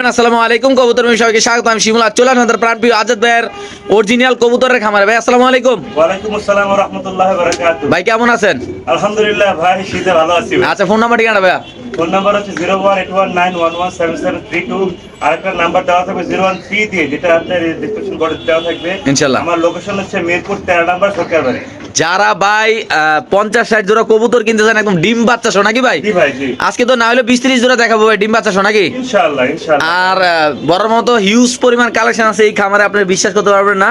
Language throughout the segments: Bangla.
আসসালামু আলাইকুম কবুতর সবাইকে স্বাগত। আমি শিমুল চলে আসলাম প্রাণপ্রিয় আজাদ ভাইয়ের অরিজিনাল কবুতরের খামারে। ভাই আসসালামু আলাইকুম। ওয়ালাইকুম আসসালাম ওয়া রাহমাতুল্লাহি ওয়া বারাকাতুহু। ভাই কেমন আছেন? আলহামদুলিল্লাহ ভাই, শীতে ভালো আছি ভাই। আচ্ছা, ফোন নাম্বার ঠিকানা ভাইয়া? ফোন নাম্বার হচ্ছে 01819117732। আরেকটা নাম্বার দেওয়া থাকবে 013 দিয়ে, যেটা আপনার ডিসক্রিপশন বক্সে দেওয়া থাকবে ইনশাআল্লাহ। আমার লোকেশন হচ্ছে মিরপুর 13 নাম্বার সরকার বাড়ি। যারা ভাই 50-60 জোড়া কবুতর কিনতে চান একদম ডিম বাচ্চা শো নাকি ভাই? জি ভাই জি। আজকে তো না হলে 20-30 জোড়া দেখাবো ভাই ডিম বাচ্চা শো নাকি? ইনশাআল্লাহ ইনশাআল্লাহ। আর বড় মতো হিউজ পরিমাণ কালেকশন আছে এই খামারে, আপনি বিশ্বাস করতে পারবেন না।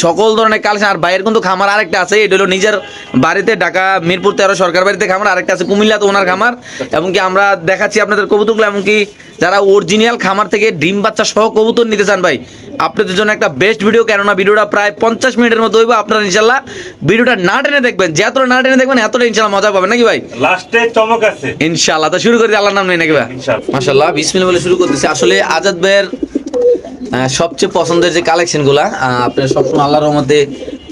সকল ধরনের কালেকশন। আর ভাইয়ের কিন্তু খামার আরেকটা আছে, এটা হলো নিজের বাড়িতে, ঢাকা মিরপুর 13 সরকার বাড়িতে খামার। আরেকটা আছে কুমিল্লাতে ওনার খামার। এমনকি আমরা দেখাচ্ছি আপনাদের কবুতরগুলো, এমনকি যারা অরিজিনাল খামার থেকে ডিম বাচ্চা সহ কবুতর নিতে চান ভাই, আপনাদের জন্য একটা বেস্ট ভিডিও। কেননা ভিডিওটা প্রায় 50 মিনিটের মতো হইব। আপনারা ইনশাল্লাহ ভিডিওটা না টেনে দেখবেন, যতটা না টেনে দেখবেন এতটা ইনশাল্লাহ মজা পাবেন নাকি ভাই? লাস্টে চমক আছে ইনশাল্লাহ। তো শুরু করি, আল্লাহর নাম নেই নাকি ভাই? ইনশাআল্লাহ। মাশাআল্লাহ, বিসমিল্লাহ বলে শুরু করতেছি। আসলে আজাদ ভাইয়ের সবচেয়ে পছন্দের যে কালেকশন গুলা আপনার সবসময় আল্লাহর রহমতে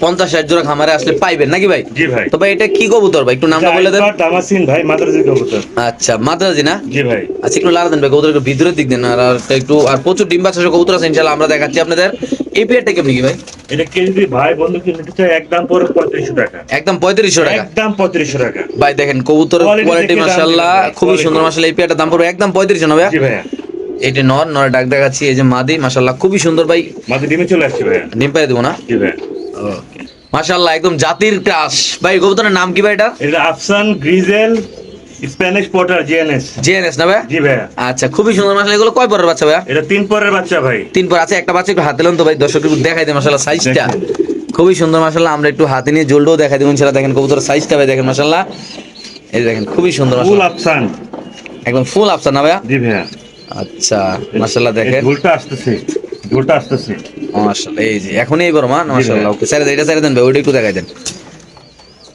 50-60 জোড়া খামারে আসলে পাইবেন নাকি ভাই? জি ভাই। তো ভাই এটা কি কবুতর ভাই, একটু নামটা বলে দেন। দামাসিন ভাই, মাদ্রাজি কবুতর। আচ্ছা, মাদ্রাজি না? জি ভাই। আচ্ছা, একটু লাড়া দেন ভাই, কবুতর একটু ভিতরের দিক দেন। আর একটু আর প্রচুর ডিম বাচ্চা কবুতর আছে ইনশাআল্লাহ, আমরা দেখাচ্ছি আপনাদের। এই পেয়ারটা কেমন কি ভাই? এটা কেজি ভাই বন্ধু কি নিতে চাই, একদম পরে 3500 টাকা। একদম 3500 টাকা। একদম 3500 টাকা ভাই দেখেন কবুতরের Quality কোয়ালিটি দেখে দাম মাশাআল্লাহ দিবেন ভাই, খুবই quality। সুন্দর। মাশাআল্লাহ এই পেয়ারটার দাম পড়বে একদম 3500 না ভাই? জি ভাইয়া। এটা নর ডাক দেখাচ্ছি। এই যে মাদি মাশাআল্লাহ খুবই সুন্দর ভাই। মাঝে ডিমে চলে আসছে ভাইয়া। ডিম পাই দেবো না? জি ভাইয়া। ওকে মাশাআল্লাহ একদম জাতির ক্রাশ। ভাই কবুতরের নাম কি ভাই এটা? এটা আফসান গ্রিজেল স্প্যানিশ পটার জিএনএস। জেএনএস না ভাই? জি ভাইয়া। আচ্ছা, খুবই সুন্দর। মাশাআল্লাহ এগুলো কয় পরের বাচ্চা ভাইয়া? এটা 3 পরের বাচ্চা ভাই। 3 পর আছে। একটা বাচ্চা একটু হাতে লন তো ভাই, দর্শক একটু দেখাই দেন মাশাআল্লাহ সাইজটা। দেখেন। খুবই সুন্দর মাশাআল্লাহ। আমরা একটু হাতে নিয়ে জলটাও দেখাই দেব ইনশাআল্লাহ। দেখেন কবুতরের সাইজটা ভাই, দেখেন মাশাআল্লাহ। এই যে দেখেন খুবই সুন্দর ফুল মাশাআল্লাহ, আফসান। একদম ফুল আফসান না ভাইয়া? জি ভাইয়া। আচ্ছা মাশাআল্লাহ দেখেন ঝুলটা আসতেছে, ঝুলটা আসতেছে। মাশাআল্লাহ। এই যে এখনই বড় মান মাশাআল্লাহ। ওকে স্যার এটা ছেড়ে দেন ভাই, ওইটা একটু দেখাই দেন।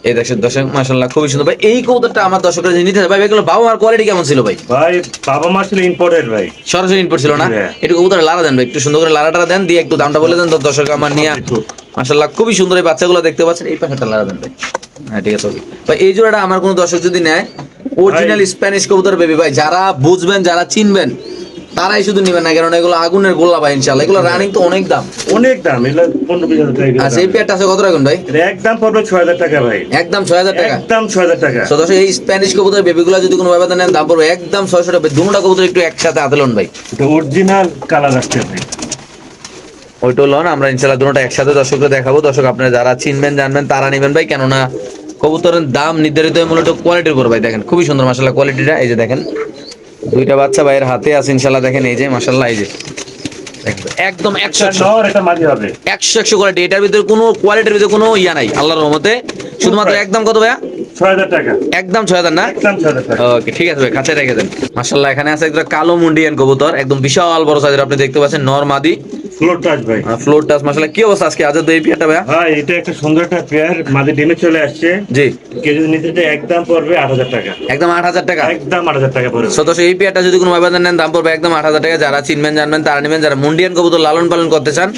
এই দেখেন দর্শক মাশাআল্লাহ খুবই সুন্দর ভাই। এই কবুতরটা আমার দর্শকরা যে নিতে চায় ভাই, এগুলো বাবা মার কোয়ালিটি কেমন ছিল ভাই? ভাই বাবা মা ছিল ইম্পোর্টেড ভাই। সরাসরি ইনপুট ছিল না? জি ভাইয়া। একটু কবুতরে লাড়া দেন ভাই, একটু সুন্দর করে লাড়াটা দেন, দিয়ে একটু দামটা বলে দেন তো দর্শক আমার নিয়ে। মাশাআল্লাহ খুবই সুন্দর এই বাচ্চাগুলো দেখতে পাচ্ছেন। এই পাখাটা লাড়া দেন ভাই। হ্যাঁ ঠিক আছে ওকে ভাই। এই জোড়াটা আমার কোনো দর্শক যদি নেয়, অরিজিনাল স্প্যানিশ কবুতর বেবি ভাই, যারা বুঝবেন যারা চিনবেন তারাই শুধু নেবেন না, কারণ এগুলো আগুনের গোল্লা ভাই ইনশাআল্লাহ। এগুলো রানিং তো অনেক দাম। অনেক দাম, এগুলো 15-20 টাকা। আচ্ছা, এই পেয়ারটা আছে কত রাখুন ভাই? এটা একদম পড়বে 6000 টাকা ভাই। একদম 6000 টাকা। একদম 6000 টাকা। তো দর্শক এই স্প্যানিশ কবুতর বেবিগুলো যদি কোনো ব্যাপারে নেন দাম পড়বে একদম 600 টাকা। দুটোটা কবুতর একটু একসাথে হাতে লন ভাই। এটা অরিজিনাল কালার আসছে ভাই। ওইটা লন, আমরা ইনশাআল্লাহ দুটোটা একসাথে দর্শকদের দেখাবো। দর্শক আপনারা যারা চিনবেন জানবেন তারা নেবেন ভাই, কেননা কবুতরের দাম নির্ধারিত হয় মূলত কোয়ালিটির উপর ভাই। দেখেন খুবই সুন্দর মাশাআল্লাহ কোয়ালিটিটা। এই যে দেখেন দুইটা বাচ্চা ভাইয়ের হাতে আছে ইনশাআল্লাহ। দেখেন এই যে মাশাআল্লাহ, এই যে একদম 100 নর এটা মাঝে হবে। 100 কোয়ালিটি। এটার ভিতরে কোনো কোয়ালিটির ভিতরে কোনো ইয়া নাই আল্লাহর রহমতে। শুধুমাত্র একদম কত ভাইয়া? 6000 টাকা। একদম 6000 না? একদম 6000 টাকা। ওকে ঠিক আছে ভাই, কাছে রেখে দেন। মাশাআল্লাহ এখানে আছে একটা কালো মুন্ডিয়ান কবুতর, একদম বিশাল বড় সাইজের। আপনি দেখতে পাচ্ছেন নর মাদি ফ্লোর টাচ ভাই। Floor touch. মাশাআল্লাহ কি অবস্থা আজকে আজাদ এই পেয়ারটা ভাইয়া? ভাই এটা একটা সুন্দর একটা পেয়ার, মাঝে ডিমে চলে আসছে। জি কেউ যদি নিতে চায় একদম পড়বে 8000 টাকা। একদম 8000 টাকা। একদম 8000 টাকা পড়বে। সদস্য এই পেয়ারটা যদি কোনো ভাইবাদার নেন দাম পড়বে একদম 8000 টাকা। যারা চিনবেন জানবেন তারা নেবেন। যারা মুন্ডিয়ান কবুতর লালন পালন করতে চান,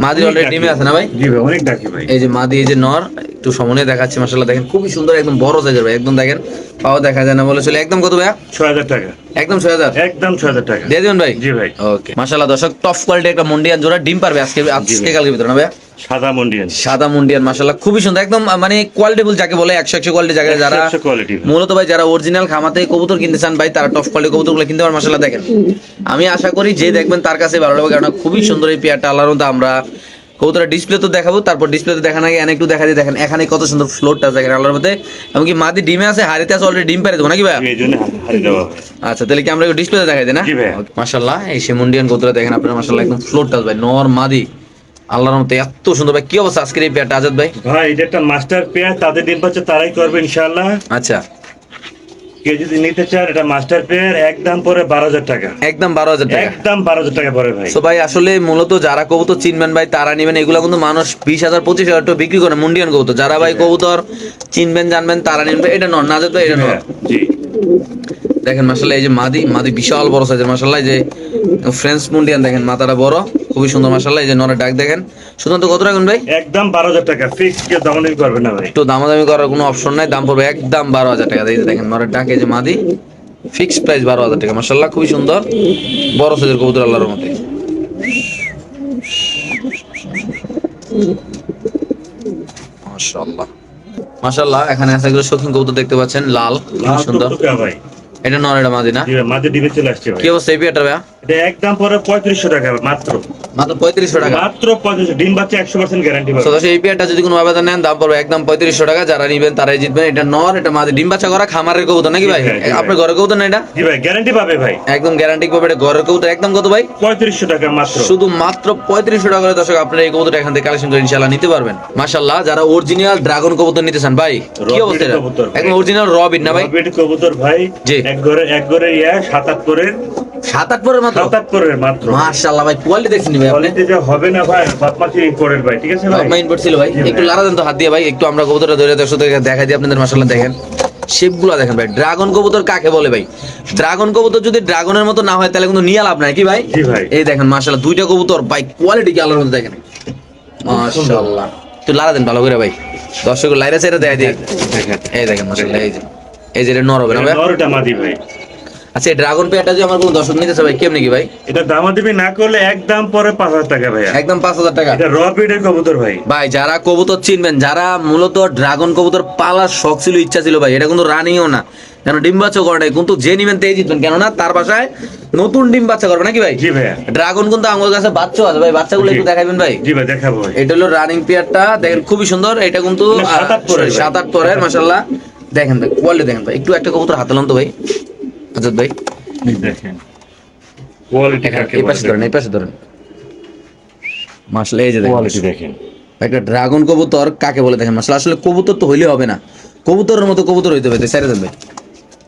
মাদি অলরেডি ডিমে আছে না ভাই? জি ভাই, অনেক ডাকি ভাই। এই যে মাদি, এই যে নর, একটু সমনে দেখাচ্ছি মাশাআল্লাহ। দেখেন খুবই সুন্দর, একদম বড় সাইজের ভাই। একদম দেখেন পাও দেখা যায় না বলে চলে। একদম কত ভাইয়া? 6000 টাকা। একদম 6000। একদম 6000 টাকা দিয়ে দিবেন ভাই? জি ভাই। ওকে মাশাআল্লাহ দর্শক টপ কোয়ালিটি একটা মুন্ডিয়ান জোড়া ডিম পারবে আজকে কালকের ভিতরে না ভাইয়া? সাদা মন্ডিয়ান। সাদা মুন্ডিয়ান মাশাআল্লাহ খুবই সুন্দর, একদম মানে কোয়ালিটিফুল যাকে বলে 100 কোয়ালিটি যাকে, যারা 100 কোয়ালিটি। মূলত ভাই যারা অরিজিনাল খামাতে কবুতর কিনতে চান ভাই, তারা টপ কোয়ালিটি কবুতরগুলো কিনতে পারেন মাশাআল্লাহ। দেখেন আমি আশা করি যে দেখবেন তার কাছে ভালো লাগবে, কারণ খুবই সুন্দর এই পেয়ারটা আল্লাহর রহমতে। আমরা কবুতরের ডিসপ্লে তো দেখাবো, তারপর ডিসপ্লেতে দেখানো আগে একটু দেখা যায়। দেখেন এখানে কত সুন্দর ফ্লোরটা দেখেন আল্লাহর রহমতে। এমনকি মাদি ডিমে আছে, হাড়িতে আছে, অলরেডি ডিম পেরে দেবো নাকি ভাই? এই জন্য হারিয়ে দেওয়া হয়। আচ্ছা তাহলে কি আমরা ডিসপ্লেতে দেখাই দিই না? জি ভাই। মাশাআল্লাহ এই সে মুন্ডিয়ান কবুতর দেখেন আপনারা মাশাআল্লাহ, একদম ফ্লোরটা ভাই নর মাদি আল্লাহর রহমতে এত সুন্দর ভাই। কি অবস্থা আজকের এই পেয়ারটা আজাদ ভাই? ভাই এটা একটা মাস্টার পেয়ার, তাদের ডিম পাচ্ছে তারাই করবে ইনশাআল্লাহ। আচ্ছা কেউ যদি নিতে চান এটা মাস্টার পেয়ার, একদম পরে 12000 টাকা। একদম 12000 টাকা। একদম 12000 টাকা পরে ভাই। তো ভাই আসলে মূলত যারা কবুতর চিনবেন ভাই তারা নেবেন। এগুলো কিন্তু মানুষ 20,000 25,000 টাকা বিক্রি করে মুন্ডিয়ান কবুতর। যারা ভাই কবুতর চিনবেন জানবেন তারা নেবেন। এটা নর না আজাদ ভাই? এটা নর। জি দেখেন মাশাআল্লাহ এই যে মাদি, মাদি বিশাল বড় সাইজের মাশাআল্লাহ। এই যে ফ্রেঞ্চ মুন্ডিয়ান দেখেন, মাথাটা বড়, খুবই সুন্দর মাশাআল্লাহ। এই যে নরের ডাক দেখেন। শুধুমাত্র কত রাখুন ভাই? একদম 12000 টাকা ফিক্স, কেউ দামাদামি করবে না ভাই। একটু দামাদামি করার কোনো অপশন নাই, দাম পড়বে একদম 12000 টাকা। এই যে দেখেন নরের ডাক, এই যে মাদি ফিক্সড প্রাইস 12,000 টাকা। মাশাআল্লাহ খুবই সুন্দর বড় সাইজের কবুতর আল্লাহর রহমতে। মাশাআল্লাহ মাশাআল্লাহ এখানে আছে এগুলো শৌখিন কবুতর দেখতে পাচ্ছেন, লাল খুব সুন্দর। টুকটুকে ভাই। এটা নর, এটা মাদি না? জি ভাই, মাঝে ডিবে চলে আসছে ভাই। কি অবস্থা এই পেয়ারটা ভাইয়া? এটা একদম পরে 3500 টাকা মাত্র। মাত্র 3500 টাকা। মাত্র 3500, ডিম বাচ্চা 100% গ্যারান্টি তো পাবেন। দর্শক এই পেয়ারটা যদি কোনো আবেদন নেন দাম পড়বে একদম 3500 টাকা। যারা নিবেন তারাই জিতবেন। এটা নর, এটা মাদি, ডিম বাচ্চা করা খামারের কবুতর নাকি ভাই? জি ভাই, জি ভাই। আপনার ঘরের কবুতর না এটা? জি ভাই, গ্যারান্টি পাবে ভাই। একদম গ্যারান্টি পাবে। এটা ঘরের কবুতর। একদম কত ভাই? 3500 টাকা মাত্র। শুধু মাত্র 3500 টাকা করে দর্শক আপনারা এই কবুতরটা এখান থেকে কালেকশন করে ইনশাআল্লাহ নিতে পারবেন। মাশাআল্লাহ যারা অরিজিনাল ড্রাগন কবুতর নিতে চান ভাই, কি Raw অবস্থা breed এটা? কবুতর ভাই। একদম অরিজিনাল র বিট না ভাই? রবিট কবুতর ভাই। জি। এক ঘরে 7-8 করে 7-8 পরের মাত্র? 7-8 করে মাত্র। মাশাআল্লাহ ভাই কোয়ালিটি দেখছেন ভাই আপনি? কোয়ালিটি যা হবে না ভাই, বাদমাছি ইম্পোর্টেড ভাই, ঠিক আছে ভাই? মাইন পড়ছিল ভাই। জি ভাই। একটু লারা দেন তো হাত দিয়ে ভাই, একটু আমরা কবুতরটা ধরে দর্শকদেরকে দেখাই দিই আপনাদের। মাশাআল্লাহ দেখেন শেপগুলো দেখেন ভাই। ড্রাগন কবুতর কাকে বলে ভাই? ড্রাগন কবুতর যদি ড্রাগনের মতো না হয় তাহলে কিন্তু নিয়ে লাভ নাই কি ভাই? জি ভাই। এই দেখেন মাশাআল্লাহ দুইটা কবুতর ভাই, কোয়ালিটি কি আল্লাহর মধ্যে দেখেন মাশাআল্লাহ। একটু লারা দেন ভালো করে ভাই, দর্শক লাইরা চাইরা দেখাই দিই। দেখেন। এই দেখেন মাশাআল্লাহ, এই যে এটা নর হবে না ভাই? নরটা মাদি ভাই। আচ্ছা এই ড্রাগন পেয়ারটা যদি আমার কোনো দর্শক নিতে চায় ভাই কেমনে কি ভাই? এটা দামাদামি না করলে একদম পরে 5000 টাকা ভাইয়া। একদম 5000 টাকা। এটা রবিটের কবুতর ভাই। ভাই যারা কবুতর চিনবেন, যারা মূলত ড্রাগন কবুতর পালার শখ ছিল, ইচ্ছা ছিল ভাই, এটা কিন্তু রানিংও না, কেন ডিম বাচ্চা করে নাই, কিন্তু যে নিবেন তেই জিতবেন, কেননা তার বাসায় নতুন ডিম বাচ্চা করবে নাকি ভাই? জি ভাইয়া। ড্রাগন কিন্তু আমার কাছে বাচ্চা আছে ভাই, বাচ্চাগুলো একটু দেখাবেন ভাই। জি ভাই, দেখাবো ভাই। এটা হলো রানিং পেয়ারটা, দেখেন খুবই সুন্দর। এটা কিন্তু এটা 7-8 পরের ভাই। 7-8 পরের মাশাআল্লাহ। দেখেন ভাই কোয়ালিটি দেখেন ভাই। একটু একটা কবুতর হাতে লন তো ভাই আজাদ ভাই। দেখেন কোয়ালিটি কাকে এই পাশে ধরেন, বলে। এই পাশে ধরেন মাশাআল্লাহ। এই যে দেখেন কোয়ালিটি দেখেন। একটা ড্রাগন কবুতর কাকে বলে দেখেন মাশাআল্লাহ। আসলে কবুতর তো হইলে হবে না, কবুতরের মতো কবুতর হইতে হবে, সাইরে দেন ভাই।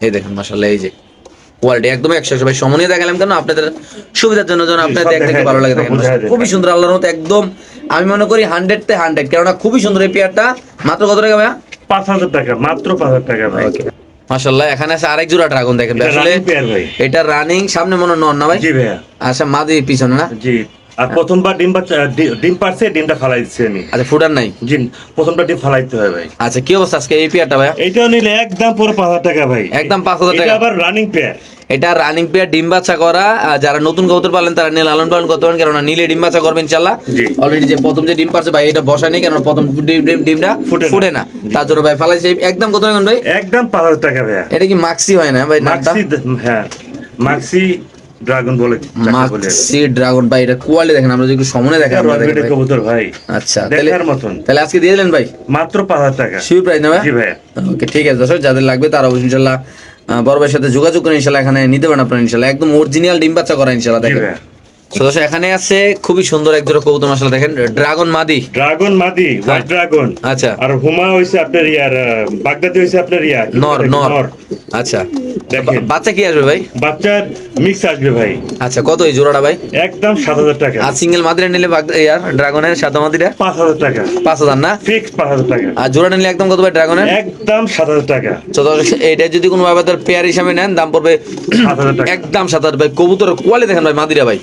এই দেখেন মাশাআল্লাহ, এই যে কোয়ালিটি একদম 100 ভাই। সমনিয়ে দেখালাম কেন আপনাদের সুবিধার জন্য, যেন আপনাদের সব দেখতে দেখাই ভালো লাগে। দেন, দেখেন সব বুঝাই দেন। খুবই সুন্দর আল্লাহর মতো একদম। আমি মনে করি 100-তে 100, কেননা খুবই সুন্দর এই পেয়ারটা। মাত্র কত টাকা ভাইয়া? 5000 টাকা মাত্র, 5000 টাকা ভাই। মাশাআল্লাহ এখানে আছে আরেক জোড়া ড্রাগন দেখেন ভাই। এটা আসলে running pair ভাই। এটা রানিং, সামনে মনে হয় নর না ভাই? জি ভাইয়া। আচ্ছা মাদি পিছনে না? জি। আর প্রথমবার ডিম পারছে, ডিমটা ফালাই দিচ্ছি আমি। আচ্ছা ফুটার নাই? জি, প্রথমটা ডিম ফালাইতে হয় ভাই। আচ্ছা কি অবস্থা আজকে এই পেয়ারটা ভাইয়া? এইটাও নিলে একদম পুরো 5000 টাকা ভাই। একদম 5000 টাকা। এটা আবার রানিং পেয়ার। এটা রানিং পেয়ার, ডিম বাচ্চা করা। যারা নতুন কবুতর পালেন তারা নিয়ে লালন পালন করতে পারেন, কেননা নিলে ডিম বাচ্চা করবেন ইনশাআল্লাহ। জি। অলরেডি যে প্রথম যে ডিম পারছে ভাই, এটা বসা নেই, কেননা প্রথম ডিমটা ফুটে না, তার জন্য ভাই ফালাইছে। একদম কত টাকা ভাই? একদম 5000 টাকা ভাইয়া। এটা কি মাক্সি হয় না ভাই? নামটা মাক্সি, হ্যাঁ মাক্সি ড্রাগন বলে, যাকে বলে। মাক্সি ড্রাগন ভাই। এটা কোয়ালিটি দেখেন, আমরা যদি একটু সামনে দেখেন আমরা দেখেন রবিটের ভাই। কবুতর ভাই। আচ্ছা তাহলে দেখার মতন। তাহলে আজকে দিয়ে দিলেন ভাই মাত্র 5000 টাকা। শিওর প্রাইস না ভাই? জি ভাইয়া। ওকে ঠিক আছে দর্শক, যাদের লাগবে তারা অবশ্যই ইনশাআল্লাহ বড় ভাইয়ের সাথে যোগাযোগ করে ইনশাআল্লাহ এখানে নিতে পারেন আপনারা ইনশাআল্লাহ। একদম অরিজিনাল ডিম বাচ্চা করা ইনশাআল্লাহ। জি দেখেন ভাইয়া। তো দর্শক এখানে আছে খুবই সুন্দর এক জোড়া কবুতর মাশাআল্লাহ। দেখেন ড্রাগন মাদি। ড্রাগন মাদি, হোয়াইট ড্রাগন। আচ্ছা আর হুমা হইছে আপনার ইয়ার, বাগদাদি হইছে আপনার ইয়া, কি নর বলে? নর। আচ্ছা দেখেন। বাচ্চা কি আসবে ভাই? বাচ্চার মিক্স আসবে ভাই। আচ্ছা কত এই জোড়াটা ভাই? একদম 7000 টাকা। আর সিঙ্গেল মাদিরা নিলে ইয়ার ড্রাগনের সাদা মাদিরা 5000 টাকা 5000 না? ফিক্স 5000 টাকা। আর জোড়া নিলে একদম কত ভাই ড্রাগনের? একদম 7000 টাকা। তো দর্শক এটা যদি কোনো ভাবে তার পেয়ার হিসাবে নেন দাম পড়বে 7000 টাকা। একদম 7000 ভাই। কবুতরের কোয়ালিটি দেখেন ভাই, মাদিরা ভাই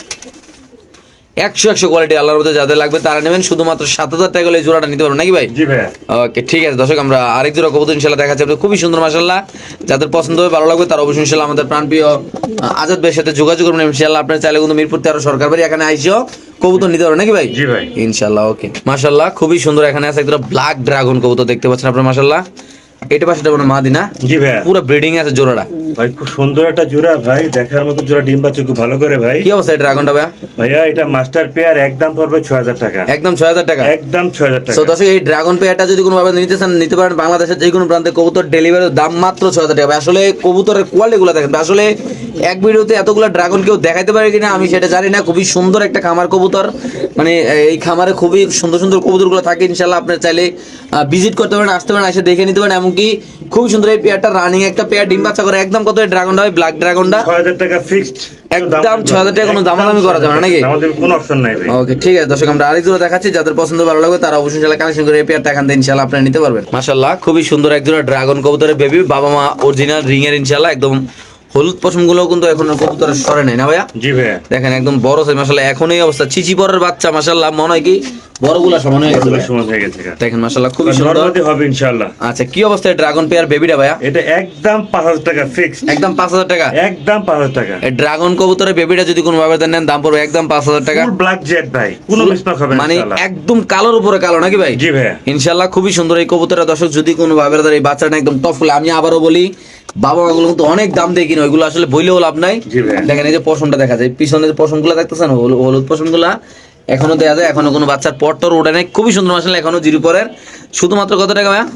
100 কোয়ালিটি আল্লাহর মধ্যে যাদের লাগবে তারা নেবেন। শুধুমাত্র 7000 টাকা হলে এই জোড়াটা নিতে পারবেন নাকি ভাই? জি ভাইয়া। ওকে ঠিক আছে দর্শক, আমরা আরেক জোড়া কবুতর ইনশাআল্লাহ দেখাচ্ছি আপনাদের। খুবই সুন্দর মাশাআল্লাহ। যাদের পছন্দ হবে, ভালো লাগবে, তারা অবশ্যই ইনশাআল্লাহ আমাদের প্রাণপ্রিয় আজাদ ভাইয়ের সাথে যোগাযোগ করবেন ইনশাআল্লাহ। আপনারা চাইলে কিন্তু মিরপুর 13 সরকার বাড়ি এখানে আইসিও কবুতর নিতে পারবেন নাকি ভাই? জি ভাই। ইনশাআল্লাহ ওকে মাশাআল্লাহ খুবই সুন্দর। এখানে আছে একটা ব্ল্যাক ড্রাগন কবুতর দেখতে পাচ্ছেন আপনারা মাশাআল্লাহ। এটা পাশেটা মনে হয় মাদি না? জি ভাইয়া। পুরো ব্রিডিং আছে জোড়াটা ভাই খুব সুন্দর একটা জোড়া ভাই, দেখার মতো জোড়া, ডিম বাচ্চা খুব ভালো করে ভাই। কি অবস্থা এই ড্রাগনটা ভাইয়া? ভাইয়া এটা মাস্টার পেয়ার, একদম পড়বে 6000 টাকা। একদম 6000 টাকা। একদম 6000 সো টাকা। দর্শক এই ড্রাগন পেয়ারটা যদি কোনো ভাবে নিতে চান নিতে পারেন। বাংলাদেশের যে কোনো প্রান্তে কবুতর ডেলিভারির দাম মাত্র 6000 টাকা ভাই। আসলে কবুতরের কোয়ালিটি গুলো দেখেন ভাই, আসলে এক ভিডিওতে এতগুলো ড্রাগন কেউ দেখাইতে পারে কিনা আমি সেটা জানি না। খুবই সুন্দর একটা খামার কবুতর, মানে এই খামারে খুবই সুন্দর সুন্দর কবুতরগুলো থাকে ইনশাআল্লাহ। আপনারা চাইলে ভিজিট করতে পারেন, আসতে পারেন, এসে দেখে নিতে পারেন। এমনকি খুবই সুন্দর এই পেয়ারটা রানিং একটা পেয়ার, ডিম বাচ্চা করে। একদম কত এই ড্রাগনটা হয়? ব্ল্যাক ড্রাগনটা 6000 টাকা ফিক্সড। একদম 6000 টাকা, কোনো দামাদামি করা যাবে না নাকি? আমাদের কোনো অপশন নাই ভাই। ওকে ঠিক আছে দর্শক, আমরা আরেক জোড়া দেখাচ্ছি। যাদের পছন্দ ভালো লাগবে তারা অবশ্যই ইনশাআল্লাহ কালেকশন করে এই পেয়ারটা এখান থেকে ইনশাআল্লাহ আপনারা নিতে পারবেন। মাশাআল্লাহ খুবই সুন্দর এক জোড়া ড্রাগন কবুতরের বেবি, বাবা মা অরিজিনাল রিং এর ইনশাআল্লাহ। একদম হলুদ পশম গুলো কিন্তু এখন কবুতরের সরে নাই না ভাইয়া? জি ভাইয়া। দেখেন একদম বড় সাইজ মাশাআল্লাহ, এখন এই অবস্থা চিচি পরের বাচ্চা মাশাআল্লাহ, মনে হয় কি বড়গুলা সমান হয়ে গেছে এগুলো ভাইয়া। সমান হয়ে গেছে গা। দেখেন মাশাআল্লাহ খুবই সুন্দর। নরমালি হবে ইনশাআল্লাহ। আচ্ছা কি অবস্থায় ড্রাগন পেয়ার বেবিটা ভাইয়া? এটা একদম 5000 টাকা ফিক্সড। একদম 5000 টাকা। একদম 5000 টাকা। এই ড্রাগন কবুতরের বেবিটা যদি কোনো ভাবে নেন দাম পড়বে একদম 5000 টাকা। ফুল ব্ল্যাক জেট ভাই, কোনো মিসমার্ক হবে না মানে ইনশাআল্লাহ। একদম কালোর উপরে কালো নাকি ভাই? জি ভাইয়া। ইনশাআল্লাহ খুবই সুন্দর এই কবুতরের। দর্শক যদি কোনো ভাবে এই বাচ্চাটা একদম টপ ফুল, আমি আবারও বলি বাবা মাগুলো কিন্তু অনেক দাম দিয়ে কিনে, ওইগুলো আসলে বইলেও লাভ নাই। জি ভাইয়া। দেখেন এই যে পশমটা দেখা যায়, পিছনে যে পশমগুলো দেখতেছেন হলুদ পশমগুলা এখনো দেয়া যায়, এখনো কোনো বাচ্চার পট্টর ওঠে নাই, খুবই সুন্দর মাশাআল্লাহ, এখনো জিরো পরের। শুধুমাত্র কত টাকা ভাইয়া?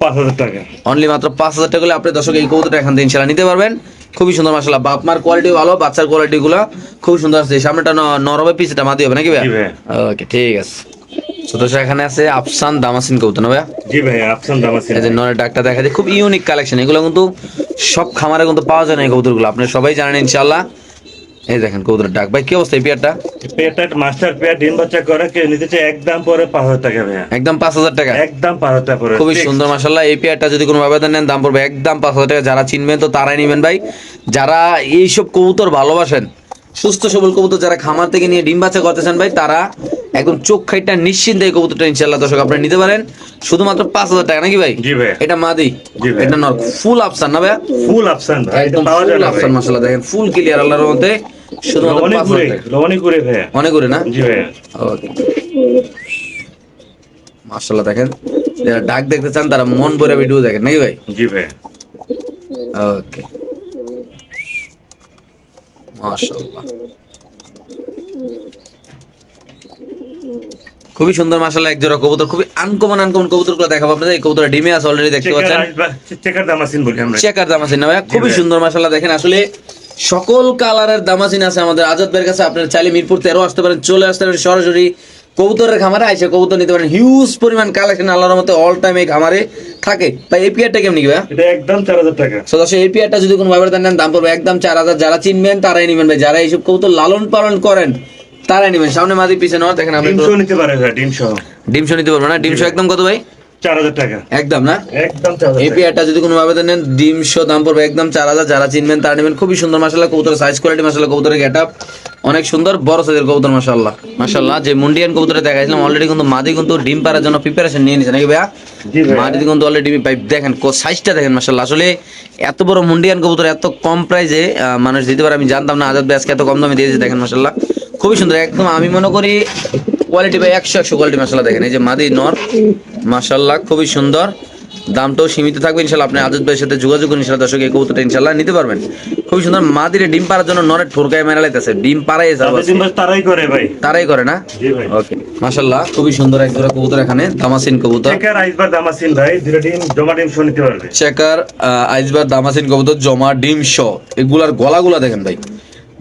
5000 টাকা। অনলি মাত্র 5000 টাকা হলে আপনি দর্শক এই কবুতরটা এখান থেকে ইনশাআল্লাহ নিতে পারবেন। খুবই সুন্দর মাশাআল্লাহ, বাপ মার কোয়ালিটি ভালো, বাচ্চার কোয়ালিটি গুলো খুব সুন্দর আছে। সামনেটা নরবে, পিছটা মাদি হবে নাকি ভাইয়া? জি ভাইয়া। ওকে ঠিক আছে। তো দর্শক এখানে আছে আফসান দামাসিন কবুতর না ভাইয়া? জি ভাইয়া, আফসান দামাসিন। এই যে নরের ডাকটা দেখা যায়, খুব ইউনিক কালেকশন, এগুলো কিন্তু সব খামারে কিন্তু পাওয়া যায় না এই কবুতরগুলো, আপনি সবাই জানেন ইনশাআল্লাহ। এই দেখেন কবুতরের ডাক ভাই, কি অবস্থা এই পেয়ারটা? পেয়ারটা মাস্টার পেয়ার, ডিম বাচ্চা করে কেউ নিতে চায় একদম পরে 5000 টাকা ভাইয়া। একদম 5000 টাকা। একদম 5000 টাকা পরে। খুবই সুন্দর মাশাআল্লাহ, এই পেয়ারটা যদি কোনো ভাবে নেন দাম পড়বে একদম 5000 টাকা। যারা চিনবেন তো তারাই নেবেন ভাই, যারা এইসব কবুতর ভালোবাসেন, সুস্থ সবল কবুতর যারা খামার থেকে নিয়ে ডিম বাচ্চা করতেছেন ভাই, তারা একদম চোখ খাইটা নিশ্চিন্তে এই কবুতরটা ইনশাআল্লাহ দর্শক আপনারা নিতে পারেন শুধুমাত্র 5000 টাকা নাকি ভাই? জি ভাই। এটা মাদি, জি ভাই। এটা নর, ফুল আফসান না ভাই? ফুল আফসান ভাই, এটা একদম পাওয়া যায় ফুল না ভাই। আফসান মাশাআল্লাহ, দেখেন ফুল ক্লিয়ার আল্লাহর রহমতে, শুধুমাত্র অনেক 5000 ঘুরে, টাকা। অনেক ঘুরে ভাইয়া। অনেক করে না? জি ভাইয়া। ওকে মাশাআল্লাহ, দেখেন যারা ডাক দেখতে চান তারা মন ভরে ভিডিও দেখেন নাকি ভাই? জি ভাইয়া। ওকে মাশাআল্লাহ, খুবই সুন্দর মাশাআল্লাহ, এক জোড়া কবুতর, খুবই আনকমন কবুতরগুলো দেখাবো আপনাদের। এই কবুতর ডিমে আছে অলরেডি, দেখতে পাচ্ছেন। চেকার দামাসিন বলি আমরা। চেকার দামাসিন না ভাই? খুবই ভাই। সুন্দর মাশাআল্লাহ, দেখেন আসলে সকল কালারের দামাসিন আছে আমাদের আজাদ ভাইয়ের কাছে। আপনারা চাইলে মিরপুর 13 আসতে পারেন, চলে আসতে পারেন সরাসরি কবুতরের খামারে, আইসা কবুতর নিতে পারেন। হিউজ পরিমাণ কালেকশন আল্লাহর মতে অল টাইম এই খামারে থাকে ভাই। এই পেয়ারটা কেমন কি ভাই? এটা একদম 4000 টাকা। সদস্য এই পেয়ারটা যদি কোনো ভাবে নেন দাম পড়বে একদম 4000। যারা চিনবেন তারাই নেবেন ভাই, যারা এইসব কবুতর লালন পালন করেন তারাই নেবেন। সামনে মাদি পিছনে নর, দেখেন আপনি ডিম সহ নিতে পারে ভাই, ডিম সহ। ডিমশো নিতে পারবেন না? ডিমশো একদম কত ভাই? 4000 টাকা। একদম না? একদম 4000 এই টাকা। পেয়ারটা যদি কোনো ভাবে নেন ডিমশো দাম পড়বে একদম 4000। যারা চিনবেন তারা নেবেন। খুবই সুন্দর মাশাআল্লাহ, কবুতরের সাইজ কোয়ালিটি মাশাআল্লাহ, কবুতরের গেটআপ অনেক সুন্দর, বড় সাইজের কবুতর মাশাআল্লাহ। মাশাআল্লাহ যে মুন্ডিয়ান কবুতরে দেখাইছিলাম অলরেডি কিন্তু মাদি কিন্তু ডিম পাড়ার জন্য প্রিপারেশন নিয়ে নিছে নাকি ভাইয়া? জি ভাই। মাদি কিন্তু অলরেডি পাইপ, দেখেন সাইজটা দেখেন মাশাআল্লাহ। আসলে এত বড় মুন্ডিয়ান কবুতর এত কম প্রাইসে মানুষ দিতে পারে আমি জানতাম না। আজাদ ভাই আজকে এত কম দামে দিয়েছে, দেখেন মাশাআল্লাহ খুবই সুন্দর একদম। আমি মনে করি কোয়ালিটি ভাই 100 কোয়ালিটি মাশাআল্লাহ। দেখেন এই যে মাদি নর মাশাআল্লাহ খুবই সুন্দর, দামটাও সীমিত থাকবে ইনশাআল্লাহ। আপনি আজাদ ভাইয়ের সাথে যোগাযোগ করুন ইনশাআল্লাহ দর্শক, এই কবুতরটা ইনশাআল্লাহ নিতে পারবেন। খুবই সুন্দর মাদিরে ডিম পাড়ার জন্য নরের ঠোরকায় মেরা লাইতেছে, ডিম পাড়াই তাদের ডিম বাচ্চা তারাই করে ভাই। তারাই করে না? জি ভাই। ওকে মাশাআল্লাহ খুবই সুন্দর এক জোড়া কবুতর এখানে, দামাসিন কবুতর। চেকার আইসবার দামাসিন ভাই, দুটো ডিম জমা ডিম সহ নিতে পারবে। চেকার আইসবার দামাসিন কবুতর জমা ডিম শ, এগুলার গলাগুলা দেখেন ভাই,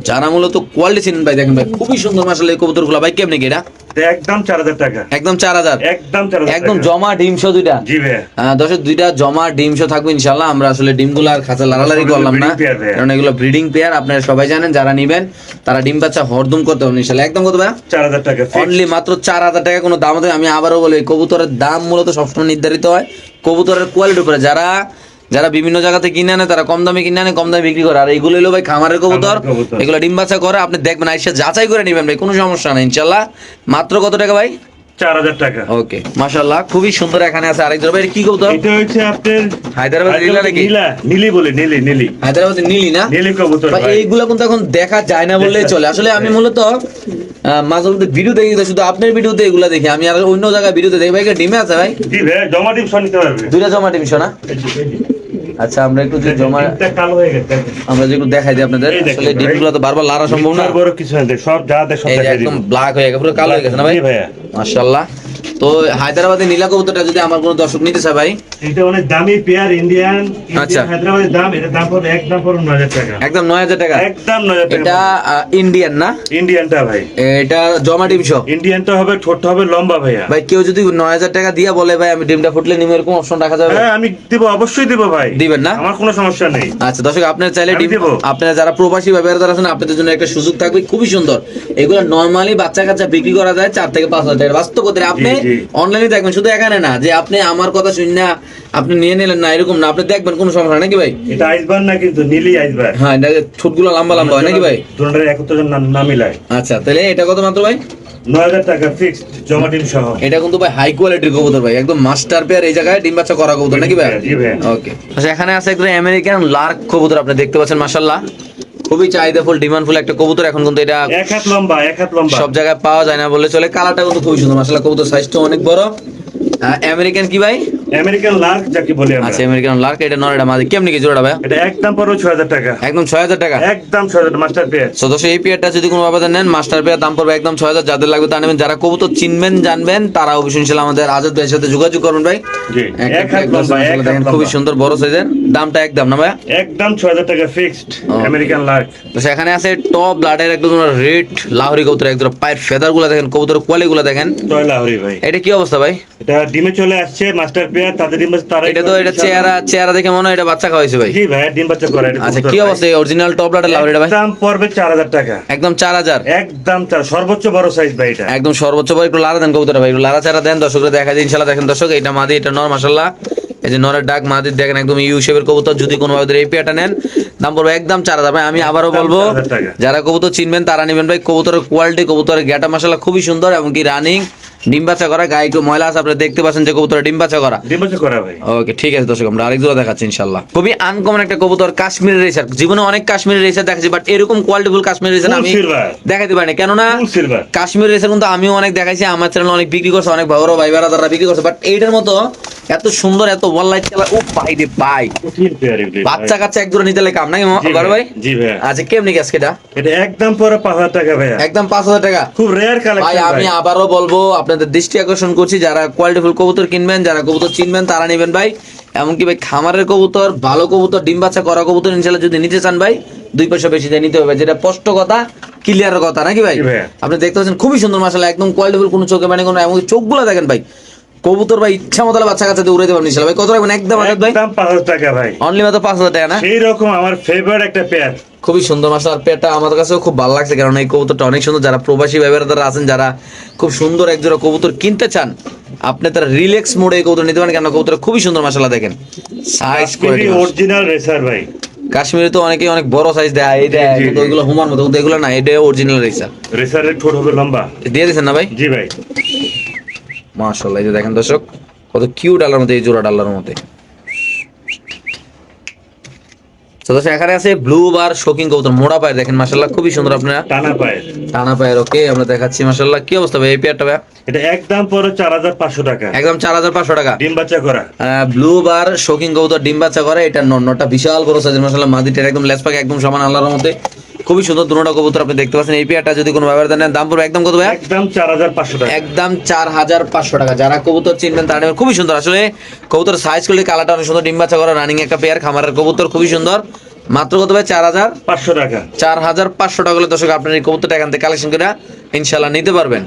যারা মূলত কোয়ালিটি চিনেন ভাই, দেখেন ভাই খুবই সুন্দর মাশাআল্লাহ এই কবুতরগুলো ভাই। কেমনে কি এটা? এটা একদম 4000 টাকা। একদম 4000। একদম 4000 একদম টাকা। জমা ডিম শ দুইটা? জি ভাইয়া। দর্শক দুইটা জমা ডিম শো থাকবে ইনশাআল্লাহ। আমরা আসলে ডিমগুলো আর খাঁচা লাড়ালাড়ি করলাম না, breeding pair ভাইয়া। কারণ এগুলো ব্রিডিং পেয়ার, আপনারা সবাই জানেন। যারা নিবেন তারা ডিম বাচ্চা হরদম করতে হবে ইনশাআল্লাহ। একদম কত ভাই? 4000 টাকা fixed। অনলি মাত্র 4000 টাকা, কোনো দাম হবে। আমি আবারও বলি কবুতরের দাম মূলত সবসময় নির্ধারিত হয় কবুতরের কোয়ালিটির উপরে। যারা বিভিন্ন জায়গাতে কিনে আনে তারা কম দামে কিনে আনে, কম দামে বিক্রি করে। আর এইগুলো হলো ভাই খামারের কবুতর, খামারের কবুতর। এগুলো ডিম বাচ্চা করে, আপনি দেখবেন আইসা যাচাই করে নিবেন ভাই, কোনো সমস্যা নেই ইনশাআল্লাহ। মাত্র কত টাকা ভাই? 4000 টাকা। ওকে মাশাআল্লাহ খুবই সুন্দর। এখানে আছে আরেক জোড়া ভাই, এটা কি কবুতর? এটা হচ্ছে আপনার হায়দ্রাবাদ নীলা নাকি? নীলা, নীলি বলে, নীলি। হায়দ্রাবাদের নীলি না? নীলি কবুতর ভাই ভাই। এইগুলা কিন্তু এখন দেখা যায় না বললেই চলে। আসলে আমি মূলত মাঝে মধ্যে ভিডিও দেখি তো, শুধু আপনার ভিডিওতে এগুলা দেখি, আমি আর অন্য জায়গায় ভিডিওতে দেখি। ভাই এটা ডিমে আছে ভাই? জি ভাই, জমা ডিম সহ নিতে পারবে। দুইটা জমা ডিম শোনা। আচ্ছা আমরা একটু যে জমা, ডিমটা কালো হয়ে গেছে দেখেন। আমরা যেগুলো দেখাই দিই আপনাদের, এই দেখেন আসলে ভাই। ডিমগুলো তো বারবার লাড়া সম্ভব না। আর বড় কিছু না, সব যা দেখ সব এই যে দেখাই একদম দিবো। ব্ল্যাক হয়ে গেছে, পুরো কালো হয়ে গেছে না ভাই? জি ভাইয়া। মাশাআল্লাহ। তো হায়দ্রাবাদের নীলা কবুতরটা যদি আমার কোনো দর্শক নিতে চায় ভাই? এটা অনেক দামি পেয়ার, ইন্ডিয়ান আচ্ছা। হায়দ্রাবাদের দাম, এটা দাম পড়বে একদম পড়বে 9000 টাকা। একদম 9000 টাকা। একদম 9000 টাকা। এটা ইন্ডিয়ান না? ইন্ডিয়ানটা ভাই, এটা জমা ডিম সহ। ইন্ডিয়ানটা হবে, ঠোঁটটা হবে লম্বা ভাইয়া। ভাই কেউ যদি 9000 টাকা দিয়ে বলে ভাই আমি ডিমটা ফুটলে নিম, এরকম অপশন রাখা যাবে? হ্যাঁ আমি দিব, অবশ্যই দিব ভাই। দিবেন না? আমার কোনো সমস্যা নেই। আচ্ছা দর্শক আপনারা চাইলে আমি ডিম, দেবো। আপনারা যারা প্রবাসী বা বেড়াদার আছেন আপনাদের জন্য একটা সুযোগ থাকবে, খুবই সুন্দর। এগুলো নরমালি বাচ্চা কাচ্চা বিক্রি করা যায় 4 থেকে 5000 টাকা। বাস্তব কথা আপনি জি, জি। অনলাইনে দেখবেন, শুধু এখানে না যে আপনি আমার কথা শুন না আপনি নিয়ে নিলেন না, এরকম না, আপনি দেখবেন কোনো সমস্যা হয় নাকি ভাই? এটা আইসবার না, কিন্তু নীলি আইসবার। হ্যাঁ, এটা ঠোঁটগুলো লম্বা লম্বা হয় নাকি ভাই? দুটোর একত্র না মিলায়। আচ্ছা, তাহলে এটা কত মাত্র ভাই? 9,000 টাকা ফিক্সড, জমা ডিম সহ। এটা কিন্তু ভাই হাই কোয়ালিটির কবুতর ভাই, একদম মাস্টার পেয়ার, এই জায়গায় ডিম বাচ্চা করা কবুতর নাকি ভাই? জি ভাই। ওকে, আচ্ছা এখানে আছে একদম আমেরিকান লার্ক কবুতর, আপনি দেখতে পাচ্ছেন মাশাআল্লাহ, খুবই চাহিদাফুল ডিমান্ডফুল একটা কবুতর। এখন কিন্তু এটা এক হাত লম্বা, এক হাত লম্বা। সব জায়গায় পাওয়া যায় না বললে চলে। কালারটা কিন্তু খুবই সুন্দর মাশাআল্লাহ, কবুতর সাইজটা অনেক বড়। আমেরিকান কি ভাই? আমেরিকান লার্ক যাকে বলি আমরা। আচ্ছা, আমেরিকান লার্ক, এটা নর, এটা মাদি, কেমনি কি জোড়াটা ভাই? এটা একদম পড়বে 6,000 টাকা। একদম 6,000 টাকা। একদম 6,000 মাস্টার পেয়ার। সো দর্শক, এই পেয়ারটা যদি কোনো বাবাতে নেন মাস্টার পেয়ার দাম পড়বে একদম 6,000। যাদের লাগবে তা নেবেন, যারা কবুতর চিনবেন জানবেন তারা অবশ্যই ইনশাআল্লাহ আমাদের আজাদ ভাইয়ের সাথে যোগাযোগ করবেন ভাই। জি, এক হাত লম্বা, এক হাত দেখেন খুবই লম্বা। সুন্দর বড় সাইজের, দামটা একদম না ভাই? একদম 6,000 টাকা ফিক্সড, আমেরিকান লার্ক। তো সেখানে আছে টপ ব্লাডের একদম রেড লাহোরি কবুতর, একদম পায়ের ফেদার গুলো দেখেন, কবুতরের কোয়ালিটি গুলো দেখেন। জয় লাহোরি ভাই। এটা কি অবস্থা ভাই? এটা ডিমে চলে আসছে, মাস্টার পেয়ার, তাদের ডিম বাচ্চা তারা। এটা তো এটা চেহারা দেখে মনে হয় এটা বাচ্চা খাওয়াইছে ভাই। জি ভাই, ডিম বাচ্চা করে এটা। আচ্ছা, কি অবস্থা অরিজিনাল টপ ব্লাডের লাহোরিটা ভাই? দাম পড়বে 4,000 টাকা। একদম 4,000। একদম সর্বোচ্চ বড় সাইজ ভাই এটা। একদম সর্বোচ্চ ভাই, একটু লারা দেন কবুতরটা ভাই, একটু লারা চারা দেন, দর্শকরা দেখা যায় ইনশাআল্লাহ। দেখেন দর্শক, এটা মাদি, এটা নর মাশাআল্লাহ। এই যে নরের ডাক, মাদির দেখেন একদম ইউ শেপের কবুতর। যদি কোনো ভাবে এই পেয়ারটা নেন দাম পড়বে একদম 4,000 ভাই। আমি আবারও বলবো, 4,000 টাকা। যারা কবুতর চিনবেন তারা নেবেন ভাই। কবুতরের কোয়ালিটি, কবুতরের গ্যাটা মাশাআল্লাহ খুবই সুন্দর, এবং কি রানিং ডিম বাচ্চা করা, গায়ে একটু ময়লা আছে, আপনারা দেখতে পাচ্ছেন যে কবুতরের ডিম বাচ্চা করা। ডিম বাচ্চা করা ভাই। ওকে, ঠিক আছে দর্শক, আমরা আরেক জোড়া দেখাচ্ছি ইনশাআল্লাহ। খুবই আনকমন একটা কবুতর, কাশ্মীরি রেসার। জীবনে অনেক কাশ্মীরি রেসার দেখেছি, বাট এরকম কোয়ালিটিফুল কাশ্মীরি রেসার আমি দেখাতে পারিনি। কেননা সিলভার কাশ্মীরি রেসার কিন্তু আমিও অনেক দেখাইছি, আমার চ্যানেলে অনেক বিক্রি করছে, অনেক বড় ভাই তারা বিক্রি করছে, বাট এইটার মতো এত সুন্দর, এত ওয়ানলাইট কালার, ও ভাই রে ভাই, বাচ্চা কাচ্চা এক জোড়া নিতে কাম নাকি বড় ভাই? জি ভাই। আচ্ছা, কেমনি গ্যাস কেটা? এটা একদম পরে 5,000 টাকা ভাই। একদম 5,000 টাকা। খুব রেয়ার ভাই কালেকশন আমি ভাই। আবারও বলবো, আপনাদের দৃষ্টি আকর্ষণ করছি, যারা কোয়ালিটিফুল কবুতর কিনবেন, যারা কবুতর চিনবেন তারা নেবেন ভাই। এমনকি ভাই খামারের কবুতর, ভালো কবুতর, ডিম বাচ্চা করা কবুতর ইনশাআল্লাহ যদি নিতে চান ভাই 2 পয়সা বেশি দিয়ে নিতে হবে, যেটা স্পষ্ট কথা, ক্লিয়ারের কথা নাকি ভাই? জি ভাই। আপনি দেখতে পাচ্ছেন খুবই সুন্দর মাশাআল্লাহ, একদম কোয়ালিটিফুল, কোনো চোখে পানি কোনো, এমনকি চোখগুলো দেখেন ভাই, কবুতর ভাই ইচ্ছা মতো বাচ্চা কাচ্চা দিয়ে উড়াইতে পারবেন ইনশাআল্লাহ ভাই। কত রাখবেন একদম আজাদ ভাই? একদম 5,000 টাকা ভাই। অনলি মাত্র 5,000 টাকা না? সেই রকম আমার ফেভারিট একটা পেয়ার। খুবই সুন্দর মাশাআল্লাহ, পেয়ারটা আমার কাছেও খুব ভালো লাগছে, কারণ এই কবুতরটা অনেক সুন্দর। যারা প্রবাসী ভাইরা যারা আছেন, যারা খুব সুন্দর একজোড়া কবুতর কিনতে চান, আপনি তারা রিল্যাক্স মোডে এই কবুতর নিতে পারেন, কারণ কবুতরটা খুবই সুন্দর মাশাআল্লাহ। দেখেন সাইজ কোয়ালিটি, অরিজিনাল রেসার ভাই। কাশ্মীরে তো অনেকেই অনেক বড় সাইজ দেয়, এই দেয়, জি, জি, কিন্তু ওইগুলো হুমার মতো, কিন্তু এগুলো না, এটা অরিজিনাল রেসার। রেসারের ঠোঁট হবে লম্বা। দিয়ে দিয়েছেন না ভাই? জি ভাই। মাশাআল্লাহ, এই যে দেখেন দর্শক, কত কিউট আল্লাহর মধ্যে, এই জোড়া আল্লাহর মধ্যে। তো দর্শক, এখানে আছে ব্লু বার শোকিং কবুতর, মোড়া পায়ের, দেখেন মাশাআল্লাহ খুবই সুন্দর। আপনারা টানা পায়ের। টানা পায়ের, ওকে আমরা দেখাচ্ছি মাশাআল্লাহ। কি অবস্থা ভাই এই পেয়ারটা ভাই? এটা একদম পরে 4,500 টাকা। একদম 4,500 টাকা। ডিম বাচ্চা করা। ব্লু বার শোকিং কবুতর, ডিম বাচ্চা করে। এটা নটা বিশাল বড় সাইজের মাশাআল্লাহ, মাদিটার একদম লেজ পাকে একদম সমান আল্লাহর মধ্যে, খুবই সুন্দর দুটোটা কবুতর আপনি দেখতে পাচ্ছেন। এই পেয়ারটা যদি কোনো ব্যবহার দেন দাম পড়বে একদম কত ভাই? একদম 4,500 টাকা। একদম 4,500 টাকা। যারা কবুতর চিনবেন তারা নেবেন। খুবই সুন্দর আসলে কবুতর, সাইজ করলে কালারটা অনেক সুন্দর, ডিম বাচ্চা করা রানিং একটা পেয়ার, খামারের কবুতর, খুবই সুন্দর। মাত্র কত ভাই? 4,500 টাকা। 4,500 টাকা হলে দর্শক আপনার এই কবুতরটা এখান থেকে কালেকশন করে ইনশাআল্লাহ নিতে পারবেন।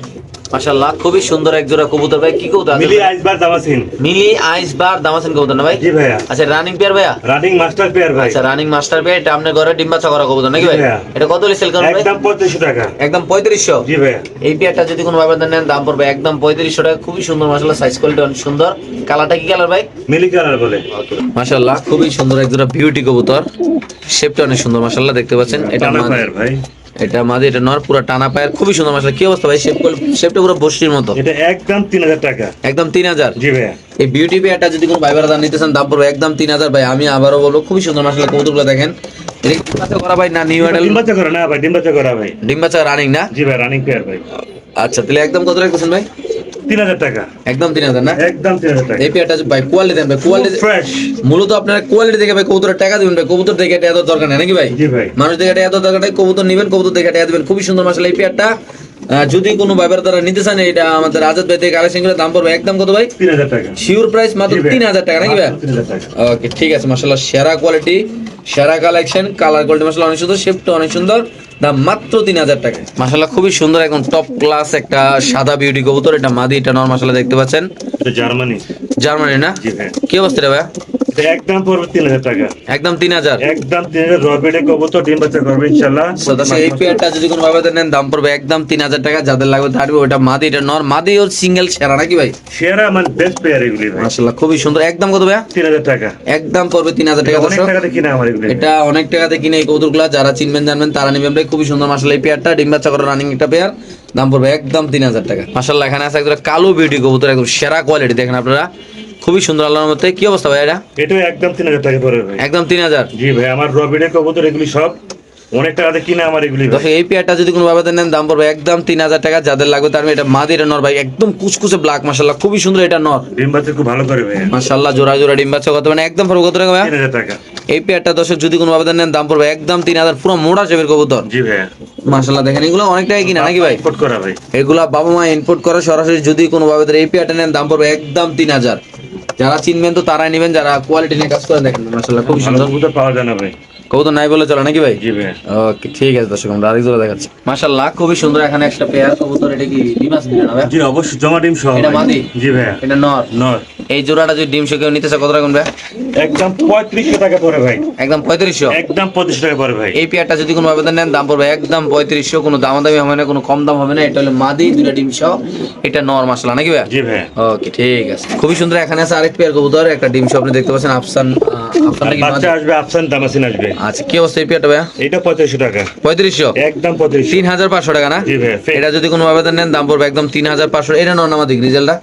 মাশাআল্লাহ খুবই সুন্দর এক জোড়া কবুতর ভাই। কি কবুতর? মিলি আইসবার দামাসিন। মিলি আইসবার দামাসিন কবুতর না ভাই? জি ভাইয়া। আচ্ছা, রানিং পেয়ার ভাইয়া? রানিং মাস্টার পেয়ার ভাই। আচ্ছা, রানিং মাস্টার পেয়ার, এটা আপনার ঘরে ডিম বাচ্চা করা কবুতর নাকি ভাই? জি ভাইয়া। এটা কত হলে সেল করবেন ভাই? একদম 3500 টাকা। একদম 3500? জি ভাইয়া। এই পেয়ারটা যদি কোনো ভাবে নেন দাম পড়বে একদম 3500 টাকা। খুবই সুন্দর মাশাআল্লাহ, সাইজ কোয়ালিটি অনেক সুন্দর। কালারটা কি কালার ভাই? মিলি কালার বলে। মাশাআল্লাহ খুবই সুন্দর এক জোড়া বিউটি কবুতর, শেপটা অনেক সুন্দর মাশাআল্লাহ, দেখতে পাচ্ছেন। এটা টানা পায়ের ভাই। এটা মাদি, এটা নর, পুরো টানা পায়ের, খুবই সুন্দর মাশাআল্লাহ। কি অবস্থা ভাই? শেপটা পুরো বসির মতো। এটা একদম 3,000 টাকা। একদম 3,000? জি ভাইয়া। এই বিউটি পেয়ারটা যদি কোনো ভাই বারাদা নিতে চান দাম পড়বে একদম 3,000 ভাই। আমি আবারও বলবো খুবই সুন্দর মাশাআল্লাহ কবুতরগুলো দেখেন। এটা কি বাচ্চা করা ভাই না নিউ অ্যাডাল্ট? ডিম বাচ্চা করা না ভাই, ডিম বাচ্চা করা ভাই। ডিম বাচ্চা রানিং না? জি ভাই, রানিং পেয়ার ভাই। আচ্ছা, তাহলে একদম কত রাখছেন ভাই? 3,000 টাকা। একদম 3,000 না? একদম 3,000 টাকা। এই পেয়ারটা ভাই কোয়ালিটি দেন ভাই, কোয়ালিটি ফ্রেশ। মূলত আপনারা কোয়ালিটি দেখে ভাই কবুতরের টাকা দিবেন ভাই। কবুতর দেখে এটা এত দরকার নেই নাকি ভাই? জি ভাই। মানুষ দেখে এটা এত দরকার নেই, কবুতর নিবেন, কবুতর দেখে এটা দিবেন। খুবই সুন্দর মাশাআল্লাহ এই পেয়ারটা। যদি কোনো ভাইবার দ্বারা নিতে চান, এটা আমাদের আজাদ ভাই থেকে কালেকশন করে দাম পড়বে একদম কত ভাই? 3,000 টাকা। শিওর প্রাইস মাত্র 3,000 টাকা নাকি ভাই? 3,000 টাকা। ওকে, ঠিক আছে মাশাআল্লাহ, সেরা কোয়ালিটি, সেরা কালেকশন, কালার কোয়ালিটি মাশাআল্লাহ অনেক সুন্দর, শেপটা অনেক সুন্দর, দাম মাত্র 3,000 টাকা। মাশাআল্লাহ খুবই সুন্দর একদম টপ ক্লাস একটা সাদা বিউটি কবুতর, এটা মাদি, এটা নর মাশাআল্লাহ দেখতে পাচ্ছেন। এটা জার্মানি। জার্মানি না? জি ভাই। কি অবস্থা রে ভাই? একদম পড়বে 3000 টাকা। একদম 3000। একদম 3000 রবিডে কবুতর ডিম বাচ্চা করবে ইনশাআল্লাহ। দর্শক এই পেয়ারটা যদি কোনো ভাবে নেন দাম পড়বে একদম 3000 টাকা। যাদের লাগবে থাকবে ওটা মাদি, এটা নর। মাদি ওর সিঙ্গেল সেরা নাকি ভাই? সেরা মানে বেস্ট পেয়ার এগুলি ভাই। মাশাআল্লাহ খুবই সুন্দর। একদম কত ভাই? 3000 টাকা। একদম পড়বে 3000 টাকা। অনেক দর্শক টাকাতে কিনা আমার এগুলি। এটা অনেক টাকাতে কিনে এই কবুতরগুলা যারা চিনবেন জানবেন তারা নেবেন ভাই। খুবই সুন্দর মাশাআল্লাহ এই পেয়ারটা ডিম বাচ্চা করে রানিং একটা পেয়ার, দাম পড়বে একদম 3000 টাকা। মাশাআল্লাহ এখানে আছে একটা কালো বিউটি কবুতর, একদম সেরা কোয়ালিটি দেখেন আপনারা, খুবই সুন্দর আল্লাহর মতে। কি অবস্থা ভাই এটা? এটা একদম 3000 টাকা পড়বে ভাই। একদম 3000। জি ভাই, আমার রবিডে কবুতর এগুলি সব অনেক টাকাতে কিনা আমার এগুলি ভাই। দর্শক এই পেয়ারটা যদি কোনো ভাবে নেন দাম পড়বে একদম 3000 টাকা। যাদের লাগবে তার এটা মাদি, এটা নর ভাই, একদম কুচকুচে ব্ল্যাক মাশাআল্লাহ খুবই সুন্দর। এটা নর, ডিম বাচ্চা খুব ভালো করে ভাই। মাশাআল্লাহ জোড়া জোড়া ডিম বাচ্চা কত, মানে একদম পড়বে কত টাকা ভাই? 3000 টাকা। এই পেয়ারটা দর্শক যদি কোনো ভাবে নেন দাম পড়বে একদম 3000। পুরো মোটা চেপের কবুতর জি ভাই। মাশাআল্লাহ দেখেন এগুলো অনেক টাকা কিনা নাকি ভাই? ইম্পোর্ট করা ভাই। এগুলা বাবা মা ইনপুট করে সরাসরি। যদি কোনো ভাবে এই পেয়ারটা নেন দাম পড়বে একদম 3000। যারা চিনবেন তো তারাই নেবেন, যারা কোয়ালিটি নিয়ে কাজ করে দেখেন মাশাআল্লাহ খুব ভালো সুন্দর। কবুতর পাওয়া যায় না ভাই। কবুতর নাই বলে চলে নাকি ভাই? জি ভাই। ওকে ঠিক আছে দর্শক, আমরা আরেক জোড়া দেখাচ্ছি। মাশাআল্লাহ খুবই সুন্দর এখানে একটা পেয়ার কবুতর। এটা কি ডিম আছে না ভাই? জি অবশ্যই জমা ডিম সহ। এটা মাদি? জি ভাই। এটা নর। নর। এই জোড়াটা যদি ডিম সহ কেউ নিতে চায় কত টাকা ভাই? একদম 3500 টাকা পড়ে ভাই। একদম 3500। একদম 2500 টাকা পড়ে ভাই। এই পেয়ারটা যদি কোনো আবেদন নেন দাম পড়বে একদম 3500। কোনো দামাদামি হবে না, কোনো কম দাম হবে না। এটা হলো মাদি, দুটো ডিম সহ। এটা নর মাশাআল্লাহ নাকি ভাই? জি ভাই। ওকে ঠিক আছে, খুবই সুন্দর। এখানে আছে আরেক পেয়ার কবুতর, একটা ডিম সহ আপনি দেখতে পাচ্ছেন। আফসান নাকি মাদি? বাচ্চা আসবে আফসান দামাসিন আসবে। আচ্ছা কি অবস্থা এই পেয়ারটা ভাই? এটা 3500 টাকা। 3500। একদম 3500। 3500 টাকা না? জি ভাই। এটা যদি কোনো আবেদন নেন দাম পড়বে একদম 3500। এটা নর না মাদি রিজাল্টটা?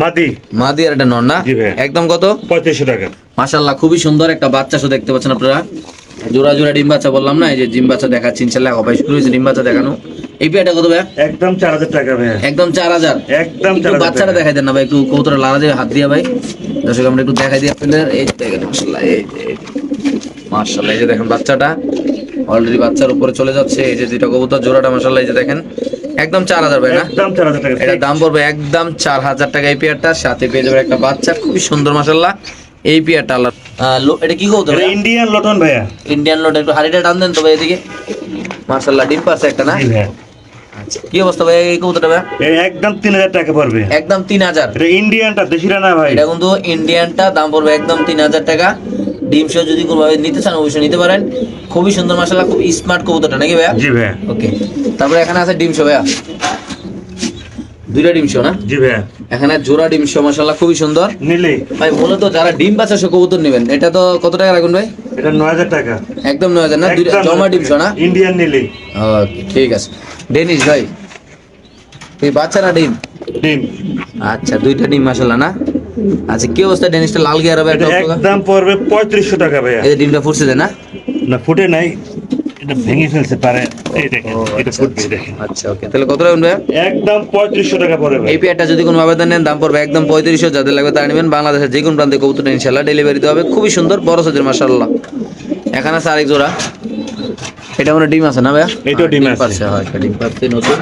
মাদি। মাদি আর এটা নর না? জি ভাই। একদম কত? 3500 টাকা। মাশাআল্লাহ খুবই সুন্দর একটা বাচ্চা সহ দেখতে পাচ্ছেন আপনারা। জোড়া জোড়া ডিম বাচ্চা বললাম না, এই যে ডিম বাচ্চা দেখাচ্ছি ইনশাআল্লাহ। হবে শুরু হয়েছে ডিম বাচ্চা দেখানো। এই পেয়ারটা কত ভাই? একদম 4000 টাকা ভাই। একদম 4000। একদম একটু 4000 বাচ্চাটা টাকা। দেখাই দেন না ভাই, একটু কবুতরের লালা দিয়ে হাত দিয়া ভাই। দর্শক আমরা একটু দেখাই দিই আপনাদের। এই দেখেন মাশাআল্লাহ, এই মাশাআল্লাহ এই যে দেখেন বাচ্চাটা অলরেডি বাচ্চার উপরে চলে যাচ্ছে। এই যে দুটো কবুতর জোড়াটা মাশাআল্লাহ এই যে দেখেন একদম 4000 ভাই না? একদম 4000 টাকা। এটা দাম পড়বে একদম 4000 টাকা। এই পেয়ারটার সাথে পেয়ে যাবে একটা বাচ্চা, খুবই সুন্দর মাশাআল্লাহ এই পেয়ারটা। আল্লাহ এটা কি কবুতর? এটা ইন্ডিয়ান লটন ভাইয়া। Indian load. একটু হাড়িটা টান দেন তো ভাই এদিকে। মাশাআল্লাহ ডিম পারছে একটা না? জি ভাই। আচ্ছা কি অবস্থা ভাই এই কবুতরটা ভাই? এই একদম 3000 টাকা পড়বে। একদম 3000। এটা ইন্ডিয়ানটা, দেশিরা না ভাই। এটা কিন্তু ইন্ডিয়ানটা, দাম পড়বে একদম 3000 টাকা। ডিম সহ যদি কোনোভাবে নিতে চান অবশ্যই নিতে পারেন। খুবই সুন্দর মাশাআল্লাহ, খুব স্মার্ট কবুতরটা নাকি ভাইয়া? জি ভাই। ওকে তারপরে এখানে আছে ডিম সহ ভাইয়া, দুইটা ডিম সহ না? জি ভাই। এখানে জোড়া ডিম সহ মাশাআল্লাহ খুবই সুন্দর নিলে ভাই। মূলত যারা ডিম বাচ্চা সহ কবুতর নেবেন এটা তো কত টাকা রাখুন ভাই? এটা 9000 টাকা। একদম 9000 না? দুইটা একদম জমা ডিম সহ না? ইন্ডিয়ান নিলে। ওকে ঠিক আছে। ডেনিশ ভাই তুই বাচ্চা না ডিম? ডিম। আচ্ছা দুইটা ডিম মাশাআল্লাহ না? আচ্ছা কি অবস্থা ডেনিশটা? লাল গিয়ার হবে এটা একটা? একদম পড়বে 3500 টাকা ভাইয়া। এই যে ডিমটা ফুটছে দেয় না? না ফুটে নাই, এটা ভেঙে ফেলতে পারে। এই দেখেন এটা আচ্ছা, ফুটবে আচ্ছা। দেখেন। আচ্ছা ওকে তাহলে কত রাখুন ভাইয়া? একদম 3500 টাকা পড়বে ভাই। এই পেয়ারটা যদি কোনো আবেদন নেন দাম পড়বে একদম 3500। যাদের লাগবে তারা নেবেন। বাংলাদেশের যে কোনো প্রান্তে কবুতরটা ইনশাআল্লাহ ডেলিভারি দেওয়া হবে। খুবই সুন্দর বড় সাইজের মাশাআল্লাহ। এখানে আছে আরেক জোড়া, এটা মানে ডিম আছে না ভাইয়া? এটাও ডিম আছে। পারছে, হয় ডিম পারছে নতুন।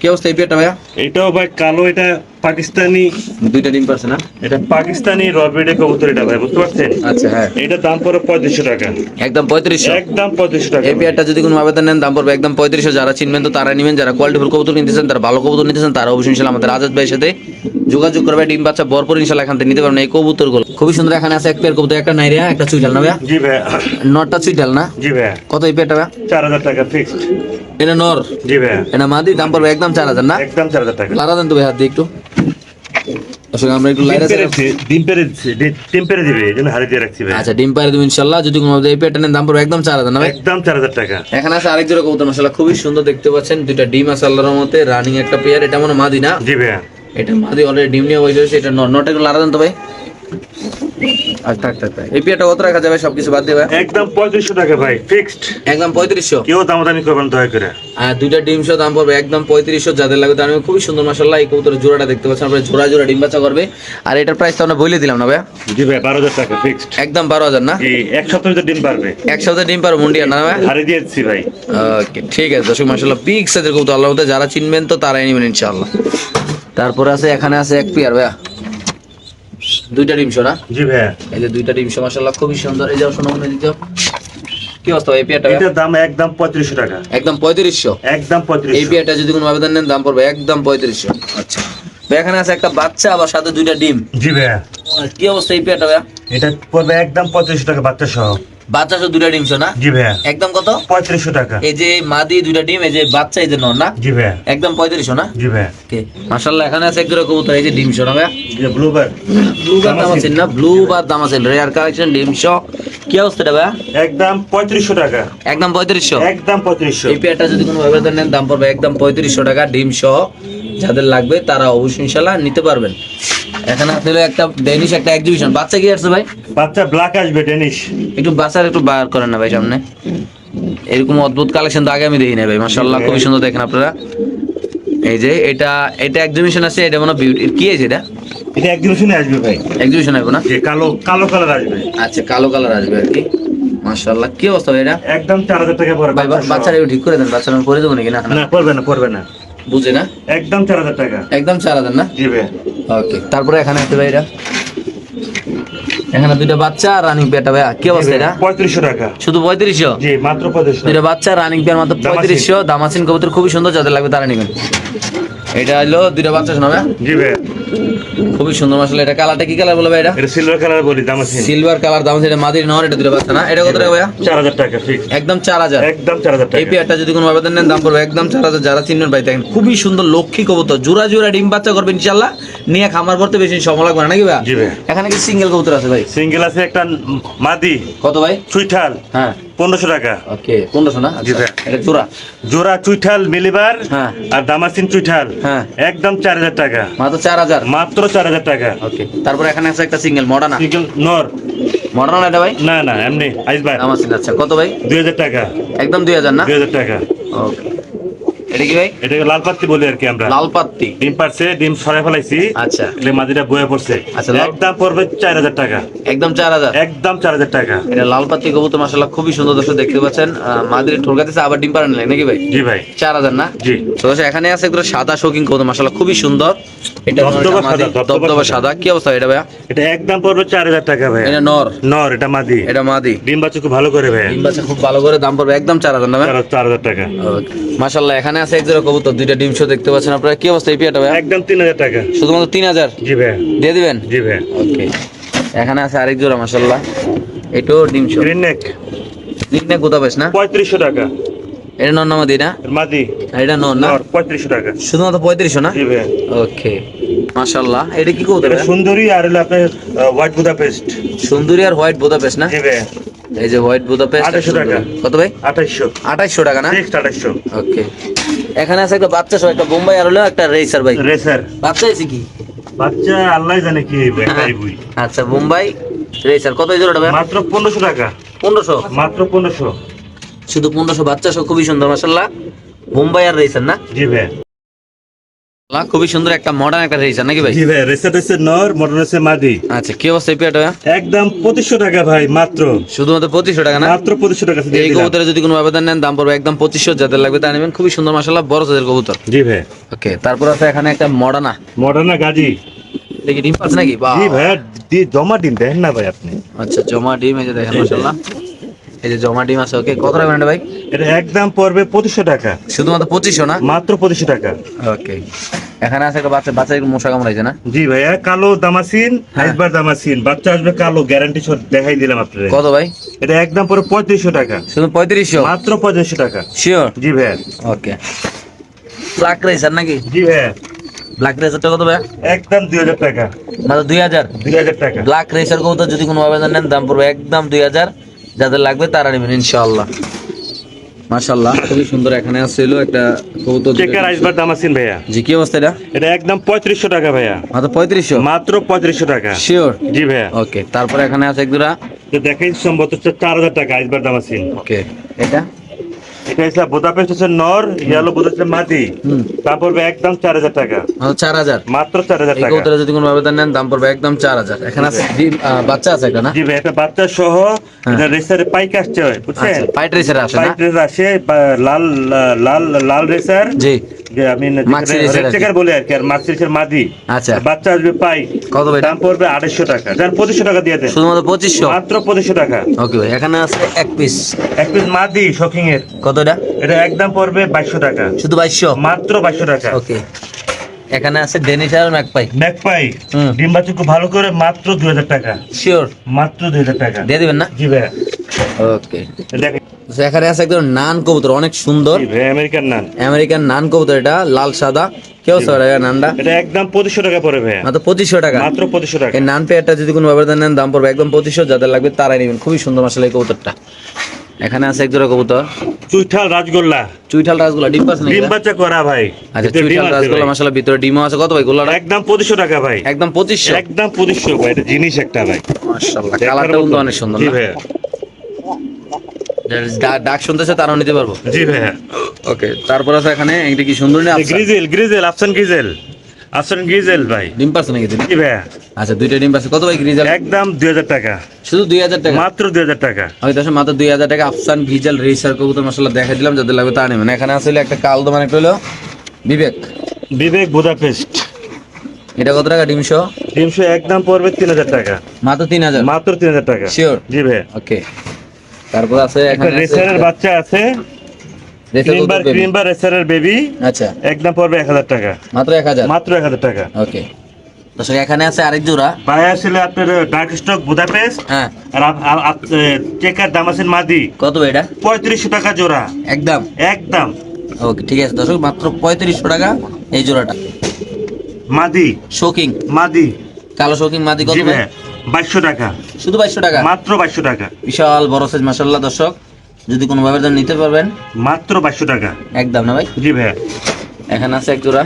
কি অবস্থা এই পেয়ারটা ভাইয়া? এটাও ভাই কালো, এটা পাকিস্তানি। দুইটা ডিম পারছে না? এটা পাকিস্তানি রবিডে কবুতর এটা ভাই, বুঝতে পারছেন? আচ্ছা হ্যাঁ এটা দাম পড়বে 3500 টাকা। একদম 3500। একদম 3500 টাকা। এই পেয়ারটা যদি কোনো আবেদন নেন দাম পড়বে একদম 3500। যারা চিনবেন তো তারা নেবেন। যারা কোয়ালিটিফুল কবুতর নিতেছেন, তারা ভালো কবুতর নিতেছেন, তারা অবশ্যই ইনশাআল্লাহ আমাদের আজাদ ভাইয়ের সাথে যোগাযোগ করবে। ডিম বাচ্চা ভরপুর ইনশাআল্লাহ এখান থেকে নিতে পারবেন এই কবুতরগুলো। খুবই সুন্দর। এখানে আছে এক পেয়ার কবুতর, একটা নাইরিয়া একটা চুইটাল না ভাইয়া? জি ভাই। নরটা চুইটাল না? জি ভাই। কত এই পেয়ারটা ভাইয়া? 4000 টাকা ফিক্সড। এটা নর? জি ভাই। এটা মাদি, দাম পড়বে একদম 4000 না? একদম 4000 টাকা। লারা দেন তো ভাই হাত দিয়ে একটু। আসলে আমরা একটু লাইরা ডিম পেরে দিবে, এজন্য হাড়ি দিয়ে রাখছি ভাই। আচ্ছা ডিম পারে দেবো ইনশাআল্লাহ। যদি কোনো এই পেয়ারটা নেন দাম পড়বে একদম 4000 না ভাই? একদম 4000 টাকা। এখানে আছে আরেক জোড়া কবুতর মাশাআল্লাহ খুবই সুন্দর দেখতে পাচ্ছেন। দুইটা ডিম আছে আল্লাহর রহমতে, রানিং একটা পেয়ার। এটা মনে মাদি না? জি ভাই। এটা মাদি অলরেডি ডিম নিয়ে বসে রয়েছে। এটা নটা একটু লারা দেন তো ভাই। আচ্ছা থাক। এই পেয়ারটা কত রাখা যাবে সবকিছু বাদ দিয়ে ভাই? একদম 3500 টাকা ভাই ফিক্সড। একদম 3500। কেউ দামাদামি করবেন দয়া করে। আর দুইটা ডিম সহ দাম পড়বে একদম 3500। যাদের লাগবে তার খুবই সুন্দর মাশাআল্লাহ এই কবুতরের জোড়াটা দেখতে পাচ্ছেন আপনারা। জোড়া জোড়া ডিম বাচ্চা করবে। আর এটার প্রাইস তো আমরা বলে দিলাম না ভাই? জি ভাই 12000 টাকা ফিক্সড। একদম 12000 না? জি এক সপ্তাহের ভিতরে ডিম পারবে। এক সপ্তাহে ডিম পারো মুন্ডিয়া না ভাই? হাড়ি দিয়েছি ভাই। ওকে ঠিক আছে দর্শক মাশাআল্লাহ বিগ সাইজের কবুতর আল্লাহর মধ্যে যারা চিনবেন তো তারাই নেবেন ইনশাআল্লাহ। তারপরে আছে এখানে আছে এক পেয়ার ভাইয়া, দুইটা ডিম সহ না? জি ভাই। এই যে দুইটা ডিম সহ মাশাআল্লাহ খুবই সুন্দর। এই যে শোনো মনে দিতে কি অবস্থা এই পেয়ারটা? এটার দাম একদম 3500 টাকা। একদম 3500। একদম এই 3500। পেয়ারটা যদি কোনো আবেদন নেন দাম পড়বে একদম 3500। আচ্ছা ভাই এখানে আছে একটা বাচ্চা আবার সাথে দুইটা ডিম। জি ভাই। কি অবস্থা এই পেয়ারটা ভাইয়া? এটা পড়বে একদম 3500 টাকা বাচ্চা সহ। বাচ্চা সহ দুইটা ডিমশো না? জি ভাইয়া। একদম কত? 3500 টাকা। এই যে মাদি দুইটা ডিম, এই যে বাচ্চা, এই যে নর না? জি ভাইয়া। একদম 3500 না? জি ভাইয়া। ওকে মাশাআল্লাহ, এখানে আছে এক জোড়া কবুতর, এই যে ডিমশো না ভাইয়া? যে ব্লুবার। ব্লুবার দাম আছে না? ব্লুবার দাম আছে, রেয়ার কালেকশন ডিমশো। কি অবস্থা এটা ভাইয়া? একদম 3500 টাকা। একদম 3500। একদম 3500। এই পেয়ারটা যদি কোনো ব্যবধান নেন দাম পড়বে একদম 3500 টাকা ডিমশো। যাদের লাগবে তারা অবশ্যই ইনশাআল্লাহ নিতে পারবেন। এখানে আসলে একটা ডেনিশ, একটা এক্সিবিশন। বাচ্চা কি আছে ভাই? বাচ্চা ব্ল্যাক আসবে ডেনিশ। একটু বাচ্চার একটু বার করেন না ভাই সামনে। এরকম অদ্ভুত কালেকশন তো আগে আমি দেখি না ভাই, মাশাআল্লাহ খুবই সুন্দর। দেখেন আপনারা, এই যে এটা এক্সিবিশন আছে, এটা মনে বিউটি কি আছে এটা? এটা এক্সিবিশনে আসবে ভাই। এক্সিবিশন হবে না? যে কালো কালো কালার আসবে। আচ্ছা, কালো কালার আসবে আর কি। মাশাআল্লাহ, কি অবস্থা ভাই এটা? একদম 4000 টাকা পড়বে। ভাই বাচ্চাটা একটু ঠিক করে দেন, বাচ্চাটা আমি পরে দেবো নাকি? না না পড়বে না, পড়বে না। বুঝে না? একদম 4000 টাকা। একদম 4000 না? জি ভাই। ওকে, তারপরে এখানে আছে ভাই এটা, এখানে দুইটা বাচ্চা রানিং পেয়ারটা ভাই কি অবস্থা এটা? 3500 টাকা। শুধু 3500? জি মাত্র 3500। দুইটা বাচ্চা রানিং পেয়ার মাত্র 3500। দামাসিন কবুতর খুবই সুন্দর, যাদের লাগবে তারা নেবেন। এটা হলো দুইটা বাচ্চা শোনাবে। জি ভাই। খুবই সুন্দর মাশাআল্লাহ। এটা কালারটা কি কালার বলবে এটা? এটা সিলভার কালার বলি, দাম আছে। সিলভার কালার, দাম আছে। এটা মাদির নর, এটা দুইটা বাচ্চা না? এটা কত টাকা ভাইয়া? 4000 টাকা ফিক্স। একদম 4000। একদম 4000 টাকা। এই পেয়ারটা যদি কোনো আবেদন নেন দাম পড়বে একদম 4000। যারা চিনবেন ভাই দেখেন, খুবই সুন্দর লক্ষ্মী কবুতর, জোড়া জোড়া ডিম বাচ্চা করবে ইনশাআল্লাহ। নিয়ে খামার করতে বেশি সময় লাগবে না নাকি ভাই? জি ভাই। এখানে কি সিঙ্গেল কবুতর আছে ভাই? সিঙ্গেল আছে একটা মাদি। কত ভাই? চুইঠাল। হ্যাঁ 1500 টাকা। ওকে, 1500 না? জি আচ্ছা, ভাই। এটা জোড়া। জোড়া চুইঠাল মিলিবার। হ্যাঁ। আর দামাসিন চুইঠাল। হ্যাঁ। একদম 4000 টাকা। মাত্র 4000। মাত্র 4000 টাকা। ওকে, তারপর এখানে আছে একটা সিঙ্গেল মডার্না। সিঙ্গেল নর। মডার্না এটা ভাই? না না এমনি আইসবার। দাম আছে। আচ্ছা, কত ভাই? 2000 টাকা। একদম 2000 না? 2000 টাকা। ওকে, এটা কি ভাই? এটাকে লাল পাত্তি বলি আর কি আমরা। লাল পাত্তি। ডিম পারছে, ডিম সরাই ফেলাইছি। আচ্ছা, এলে মাদিটা বয়ে পড়ছে। আচ্ছা, লাল- একদম পড়বে 4000 টাকা। একদম 4000। একদম 4000 টাকা। এটা লাল পাত্তি কবুতর মাশাআল্লাহ খুবই সুন্দর, দর্শক দেখতে পাচ্ছেন। মাদিরে ঠোলকাতেছে, আবার ডিম পাড়া নিলেন নাকি ভাই? জি ভাই। 4000 না? জি। তো দর্শক এখানে আছে একটা সাদা শৌখিন কবুতর মাশাআল্লাহ খুবই সুন্দর। এটা দবদবা মাদি, সাদা, দবদবা দবদবা সাদা। সাদা। কি অবস্থা এটা ভাইয়া? এটা একদম পড়বে 4000 টাকা ভাই। এটা নর, নর, এটা মাদি। এটা মাদি। ডিম বাচ্চা খুব ভালো করে ভাই। ডিম বাচ্চা খুব ভালো করে, দাম পড়বে একদম 4000 না ভাই? 4000 টাকা। মাশাআল্লাহ, এখানে আছে এক জোড়া কবুতর, দুইটা ডিম শো দেখতে পাচ্ছেন আপনারা। কি অবস্থা এই পেয়ারটা ভাই? একদম 3000 টাকা। শুধুমাত্র 3000 জি ভাই। দিয়ে দিবেন? জি ভাই। ওকে, এখানে আছে আরেক জোড়া মাশাআল্লাহ, এটাও ডিম শো। গ্রিন নেক নিকনে কোথা পাস না? 3500 টাকা। এটা নর না মাদি না? মাদি। আর এটা নর না? নর 3500 টাকা। শুধুমাত্র 3500 না? জি ভাই। ওকে মাশাআল্লাহ, এটা কি কবুতর এটা ভাই? সুন্দরী আর হলো আপনার হোয়াইট বুদাপেস্ট। সুন্দরী আর হোয়াইট বুদাপেস্ট না? জি ভাই। এই যে হোয়াইট বুদাপেস্ট। 2800 টাকা। কত ভাই? 2800। 2800 টাকা না? ফিক্সড 2800। ওকে, এখানে আছে একটা বাচ্চা সহ, একটা বোম্বাই আর হলো একটা রেসার ভাই। রেসার। বাচ্চা আছে কি? বাচ্চা আল্লাহ জানে কি ভাই বুই। আচ্ছা, বোম্বাই রেসার। কত এই জোড়াটা ভাই? মাত্র 1500 টাকা। 1500। মাত্র 1500। শুধু 1500। বাচ্চা সহ খুবই সুন্দর মাশাআল্লাহ, বোম্বাই আর রেসার না? জি ভাই। খুবই সুন্দর একটা মডার্ন একটা রেসার নাকি ভাই? জি ভাই, রেসার হচ্ছে নর, মডার্ন হচ্ছে মাদি। আচ্ছা, কি অবস্থা এই পেয়ারটা ভাই? একদম 2500 টাকা ভাই। মাত্র শুধুমাত্র 2500 টাকা না? মাত্র 2500 টাকা দিয়ে এই দিলাম। কবুতরে যদি কোনো আবেদন নেন দাম পড়বে একদম 2500। যাদের লাগবে তা নেবেন। খুবই সুন্দর মাশাআল্লাহ, বড় সাইজের কবুতর। জি ভাই। ওকে, তারপর আছে এখানে একটা মডার্না। মডার্ন গাজী। দেখি ডিম পাচ্ছে নাকি? বাহ। জি ভাই, জমা ডিম দেন না ভাই আপনি। আচ্ছা, জমা ডিম, এই যে দেখেন মাশাআল্লাহ, এই যে জমা ডিম আছে। ওকে, কত টাকা নেন ভাই? এটা একদম পড়বে 2500 টাকা। শুধুমাত্র 2500 না? মাত্র 2500 টাকা। ওকে, এখানে আছে একটা বাচ্চা, বাচ্চা একটু মশা কামড়াইছে না? জি ভাইয়া, কালো দামাসিন, হাইসবার দামাসিন, বাচ্চা আসবে কালো, গ্যারান্টি সহ দেখাই দিলাম আপনাদের। কত ভাই? এটা একদম পড়বে 3500 টাকা। শুধু 3500? মাত্র 3500 টাকা। শিওর? জি ভাইয়া। ওকে, ব্ল্যাক রেসার নাকি? জি ভাইয়া। ব্ল্যাক রেসারটা কত ভাই? একদম 2000 টাকা। মাত্র 2000? 2000 টাকা। ব্ল্যাক রেসার কবুতর যদি কোনো আবেদন নেন দাম পড়বে একদম 2000। যাদের লাগবে তারা নেবেন ইনশাআল্লাহ। মাশাআল্লাহ, খুবই সুন্দর। এখানে আসছিল একটা কবুতর। চেকার আইসবার দামাসিন ভাইয়া। জি, কি অবস্থা এটা? এটা একদম 3500 টাকা ভাইয়া। মাত্র 3500? মাত্র 3500 টাকা। শিওর? জি ভাইয়া। ওকে, তারপরে এখানে আছে এক দুরা। তো দেখাই সম্ভবত 4000 টাকা আইসবার দামাসিন। ওকে, এটা এটা হচ্ছে বুদাপেস্ট হচ্ছে নর, ইয়েলো বুদাপেস্ট মাদি। হুম, দাম পড়বে একদম 4000 টাকা। মাত্র 4000? মাত্র 4000 এই টাকা। কবুতরে যদি কোনো আবেদন নেন দাম পড়বে একদম 4000। এখানে আছে বাচ্চা আছে একটা না? জি ভাই, একটা বাচ্চা সহ এটা রেসারে পাইক আসছে বুঝছেন? আচ্ছা, ফাইট রেসার আসে না? পাইক রেসার আসে, লাল লাল লাল রেসার। জি। যে আমি মাক্সি রেসার আর কি। চেকার বলে আর কি, আর মাক্সি রেসার মাদি। আচ্ছা, বাচ্চা আসবে পাইক। কত ভাই? দাম পড়বে 2800 টাকা। যার 2500 টাকা দিয়ে দেন। শুধুমাত্র 2500? মাত্র 2500 টাকা। ওকে ভাই, এখানে আছে এক পিস। এক পিস মাদি শকিং এর। কত এটা? এটা একদম পড়বে 2200 টাকা। শুধু 2200? মাত্র 2200 টাকা। ওকে, এখানে আছে ডেনিশ আর ম্যাকপাই। ম্যাকপাই হুম। ডিম বাচ্চা খুব ভালো করে মাত্র 2000 টাকা, শিওর মাত্র 2000 টাকা দিয়ে দিবেন না? জি ভাইয়া। ওকে, দেখেন এখানে আছে একদম নান কবুতর, অনেক সুন্দর জি ভাইয়া, আমেরিকান নান। আমেরিকান নান কবুতর, এটা লাল সাদা। কেউ স্যার নানটা এটা একদম 2500 টাকা পড়ে ভাইয়া, মাত্র 2500 টাকা। মাত্র 2500 টাকা। এই নান পেয়ারটা যদি কোনো ব্যবধান নেন দাম পড়বে একদম 2500, যাদের লাগবে তারাই নেবেন। খুবই সুন্দর আসলে এই কবুতরটা। এখানে আছে এক জোড়া কবুতর চুইঠাল রাজগোল্লা, চুইঠাল রাসগোল্লা, ডিম পাস নাকি ডিম এটা? বাচ্চা করা ভাই। আচ্ছা, ভিতরে ডিম চুইঠাল আছে রাসগোল্লা ভাই। মাশাআল্লাহ, ভিতরে ডিমও আছে। কত ভাই গোল্লাটা? একদম 2500 টাকা ভাই, একদম 2500। একদম 2500 ভাই। এটা জিনিস একটা ভাই, মাশাআল্লাহ, দেখার কালারটা কিন্তু মতো। অনেক সুন্দর জি না? ভাইয়া, ডাক শুনতেছে তারাও নিতে পারবো। জি ভাইয়া। ওকে, তারপর আছে এখানে এটা কি সুন্দর না? গ্রিজেল, গ্রিজেল আফসান গ্রিজেল, আফসান গ্রিজেল ভাই। ডিম পাস নাকি এটা? জি ভাইয়া, আচ্ছা, দুইটা ডিম পাস। কত ভাই গ্রিজাল? একদম 2000 টাকা, শুধু 2000 টাকা? মাত্র 2000 টাকা। আমি দশ মাত্র 2000 টাকা আফসান ভিজাল রেসার কবুতর মাশাআল্লাহ দেখাই দিলাম, যাদের লাগবে তা নেবেন। এখানে আসলে একটা কালদো মানে একটা হলো বিবেক, বিবেক বুদাপেস্ট, এটা কত টাকা ডিমশো? ডিমশো একদম পড়বে 3000 টাকা, মাত্র 3000? মাত্র 3000 টাকা। শিওর? জি ভাইয়া। ওকে, তারপর আছে একটা এখানে রেসারের বাচ্চা আছে, ক্রিমবার রেসারের বেবি, আচ্ছা, একদম পড়বে 1000 টাকা, মাত্র 1000? মাত্র 1000 টাকা। ওকে, দর্শক এখানে আছে আরেক জোড়া। ভাই আসলে আপনার ডার্ক স্টক বুদাপেস্ট হ্যাঁ, আর চেকার দামাসেন মাদি, কত ভাই এটা? 3500 টাকা জোড়া, একদম? একদম। ওকে, ঠিক আছে দর্শক, মাত্র 3500 টাকা এই জোড়াটা। মাদি, শোকিং, মাদি, কালো শোকিং মাদি, কত জি ভাই? ভাই, 2200 টাকা, শুধু 2200 টাকা? মাত্র 2200 টাকা, বিশাল বড় সাইজ মাশাআল্লাহ দর্শক, যদি কোনো ভাবে নিতে পারবেন মাত্র 2200 টাকা। একদম না ভাই? জি ভাই। এখানে আছে এক জোড়া।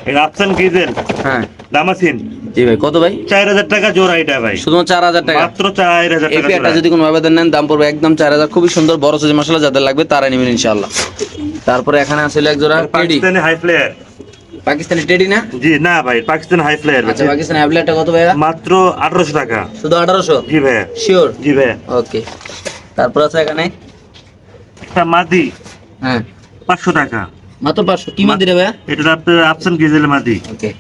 এটা আফসান গ্রিজেল হ্যাঁ, দামাসিন, জি ভাই, কত ভাই? 4000 টাকা জোড়া এটা ভাই, শুধুমাত্র 4000 টাকা? মাত্র 4000 এই টাকা পেয়ারটা জোড়া। যদি কোনো ভাবে নেন দাম পড়বে একদম 4000। খুবই সুন্দর বড় সাইজ মাশাআল্লাহ, যাদের লাগবে তারা নেবেন ইনশাআল্লাহ। তারপরে এখানে আছে এক জোড়া teddy, Pakistani high player. Pakistani teddy না? জি না ভাই, পাকিস্তানি হাই প্লেয়ার। আচ্ছা, পাকিস্তানি অ্যাভলেটটা কত ভাই? মাত্র 1800 টাকা, শুধু 1800? জি ভাই, শিওর? জি ভাই। ওকে, তারপর আছে এখানে একটা মাদি, হ্যাঁ 500 টাকা, মাত্র 500? কি মাদি রে ভাই? এটা আপনার আফসান গ্রিজেল মাদি। ওকে,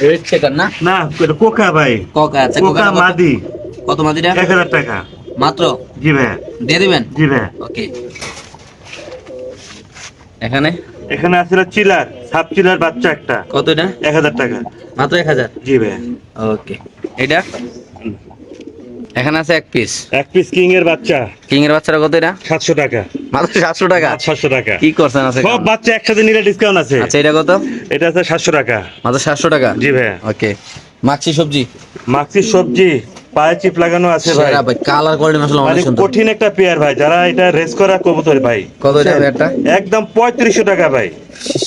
রেড চেকার না? না, এটা কোকা ভাই, কোকা। আচ্ছা, কোকা কোকা মাদি, কত মাদিটা? 1000 টাকা, মাত্র? জি ভাই, দিয়ে দিবেন? জি ভাই। ওকে, এখানে এখানে আছে চিলার, সাব চিলার বাচ্চা একটা, কত এটা? 1000 টাকা, মাত্র 1000? জি ভাই। ওকে, এটা এখানে আছে এক পিস এক পিস কিং এর বাচ্চা, কিং এর বাচ্চাটা কত এটা? 700 টাকা, মাত্র 700 টাকা? 700 টাকা। কি করছেন? আছে সব বাচ্চা একসাথে নিলে ডিসকাউন্ট আছে। আচ্ছা, এটা কত? এটা আছে 700 টাকা, মাত্র 700 টাকা? জি ভাই। ওকে, মাক্সি সবজি, মাক্সি সবজি, পায়ে চিপ লাগানো আছে ভাই, সেরা ভাই, কালার কোয়ালিটি মাশাআল্লাহ মানে অনেক সুন্দর। কঠিন একটা পেয়ার ভাই, যারা এটা রেস করা কবুতর ভাই। কত এটা পেয়ারটা? একদম 3500 টাকা ভাই,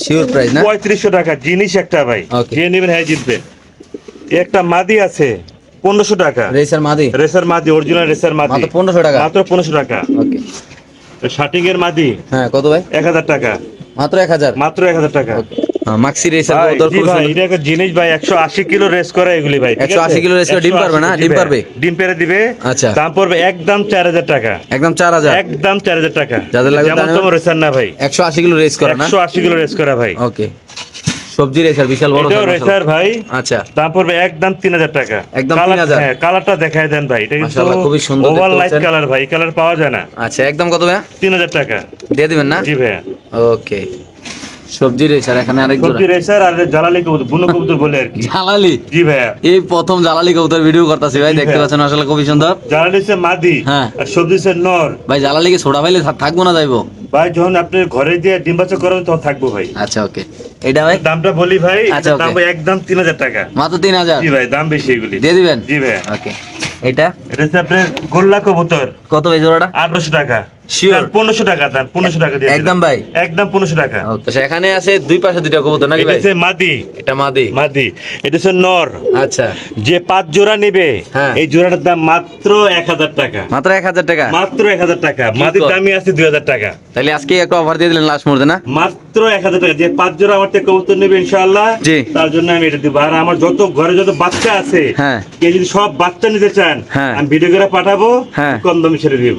শিওর প্রাইস না? 3500 টাকা, জিনিস একটা ভাই, Okay. যে নেবেন হ্যাঁ জিতবে। একটা মাদি আছে 1500 টাকা, রেসার মাদি, রেসার মাদি, অরিজিনাল রেসার মাদি, মাত্র 1500 টাকা? মাত্র 1500 টাকা। ওকে, শার্টিং এর মাদি, হ্যাঁ কত ভাই? 1000 টাকা, মাত্র 1000? মাত্র 1000 টাকা। মাক্সি রেসার ভাই, কবুতর জি খুব ভাই, সুন্দর। এটা একটা জিনিস ভাই, 180 কিলো রেস করে এগুলি ভাই, ঠিক আছে? 180 কিলো রেস করে ডিম পারবে না? 180 ডিম জি ভাই, পারবে? ডিম পেরে দিবে। আচ্ছা। দাম পড়বে একদম 4000 টাকা, একদম 4000? একদম 4000 টাকা। যাদের লাগবে যেমন তারা তোমার রেসার না ভাই, 180 কিলো রেস করে না? 180 কিলো রেস করা ভাই। ওকে, সবজি রেসার, বিশাল বড় এটাও size রেসার মাশাআল্লাহ। ভাই, আচ্ছা, দাম পড়বে একদম 3000 টাকা, একদম কালার- 3000? হ্যাঁ, কালারটা দেখায় দেন ভাই, এটা কিন্তু মাশাআল্লাহ, খুবই সুন্দর ওভার দেখতে লাইট পাচ্ছেন। কালার ভাই, কালার পাওয়া যায় না। আচ্ছা, একদম কত ভাই? 3000 টাকা, দিয়ে দিবেন না? জি ভাই। ওকে, সবজি রেসার এখানে আরেক জোড়া। সবজি রেসার আর জালালি কবুতর, বুনো কবুতর বলে আর কি। জালালি? জি ভাইয়া, এই প্রথম জালালি কবুতর ভিডিও করতেছি ভাই, জি দেখতে ভাই। পাচ্ছেন আসলে খুবই সুন্দর। জালালি হচ্ছে মাদি, হ্যাঁ। আর সবজি হচ্ছে নর। ভাই জালালি কি ছোড়া ভাইলে থাকবো না যাইবো? ভাই যখন আপনি ঘরে দিয়ে ডিম বাচ্চা করেন তখন থাকবো ভাই। আচ্ছা, ওকে, এটা ভাই দামটা বলি ভাই, আচ্ছা, এটার দাম okay. ভাই একদম 3000 টাকা, মাত্র 3000? জি ভাই, দাম বেশি এগুলি। দিয়ে দিবেন? জি ভাই। ওকে, এটা এটা হচ্ছে আপনার গোল্লা কবুতর, কত ভাই জোড়াটা? 1800 টাকা, Sure? 1500 টাকা, তার 1500 টাকা দিয়ে একদম দিলাম। ভাই? একদম 1500 টাকা। ওকে, এখানে আছে দুই পাশে দুইটা কবুতর নাকি এটা ভাই? হচ্ছে মাদি, এটা মাদি? মাদি, এটা হচ্ছে নর। আচ্ছা, যে 5 জোড়া নেবে, হ্যাঁ। এই জোড়াটার দাম মাত্র 1000 টাকা, মাত্র 1000 টাকা? মাত্র 1000 টাকা। মাদির কর? দামই আছে 2000 টাকা, তাহলে আজকে একটা অফার দিয়ে দিলেন লাস্ট মুহূর্তে না? মাত্র 1000 টাকা। যে 5 জোড়া আমার থেকে কবুতর নেবে ইনশাআল্লাহ, জি। তার জন্য আমি এটা দিব। আর আমার যত ঘরে যত বাচ্চা আছে, হ্যাঁ। কেউ যদি সব বাচ্চা নিতে চান, হ্যাঁ। আমি ভিডিও করে পাঠাবো, হ্যাঁ। কম দামে ছেড়ে দিব।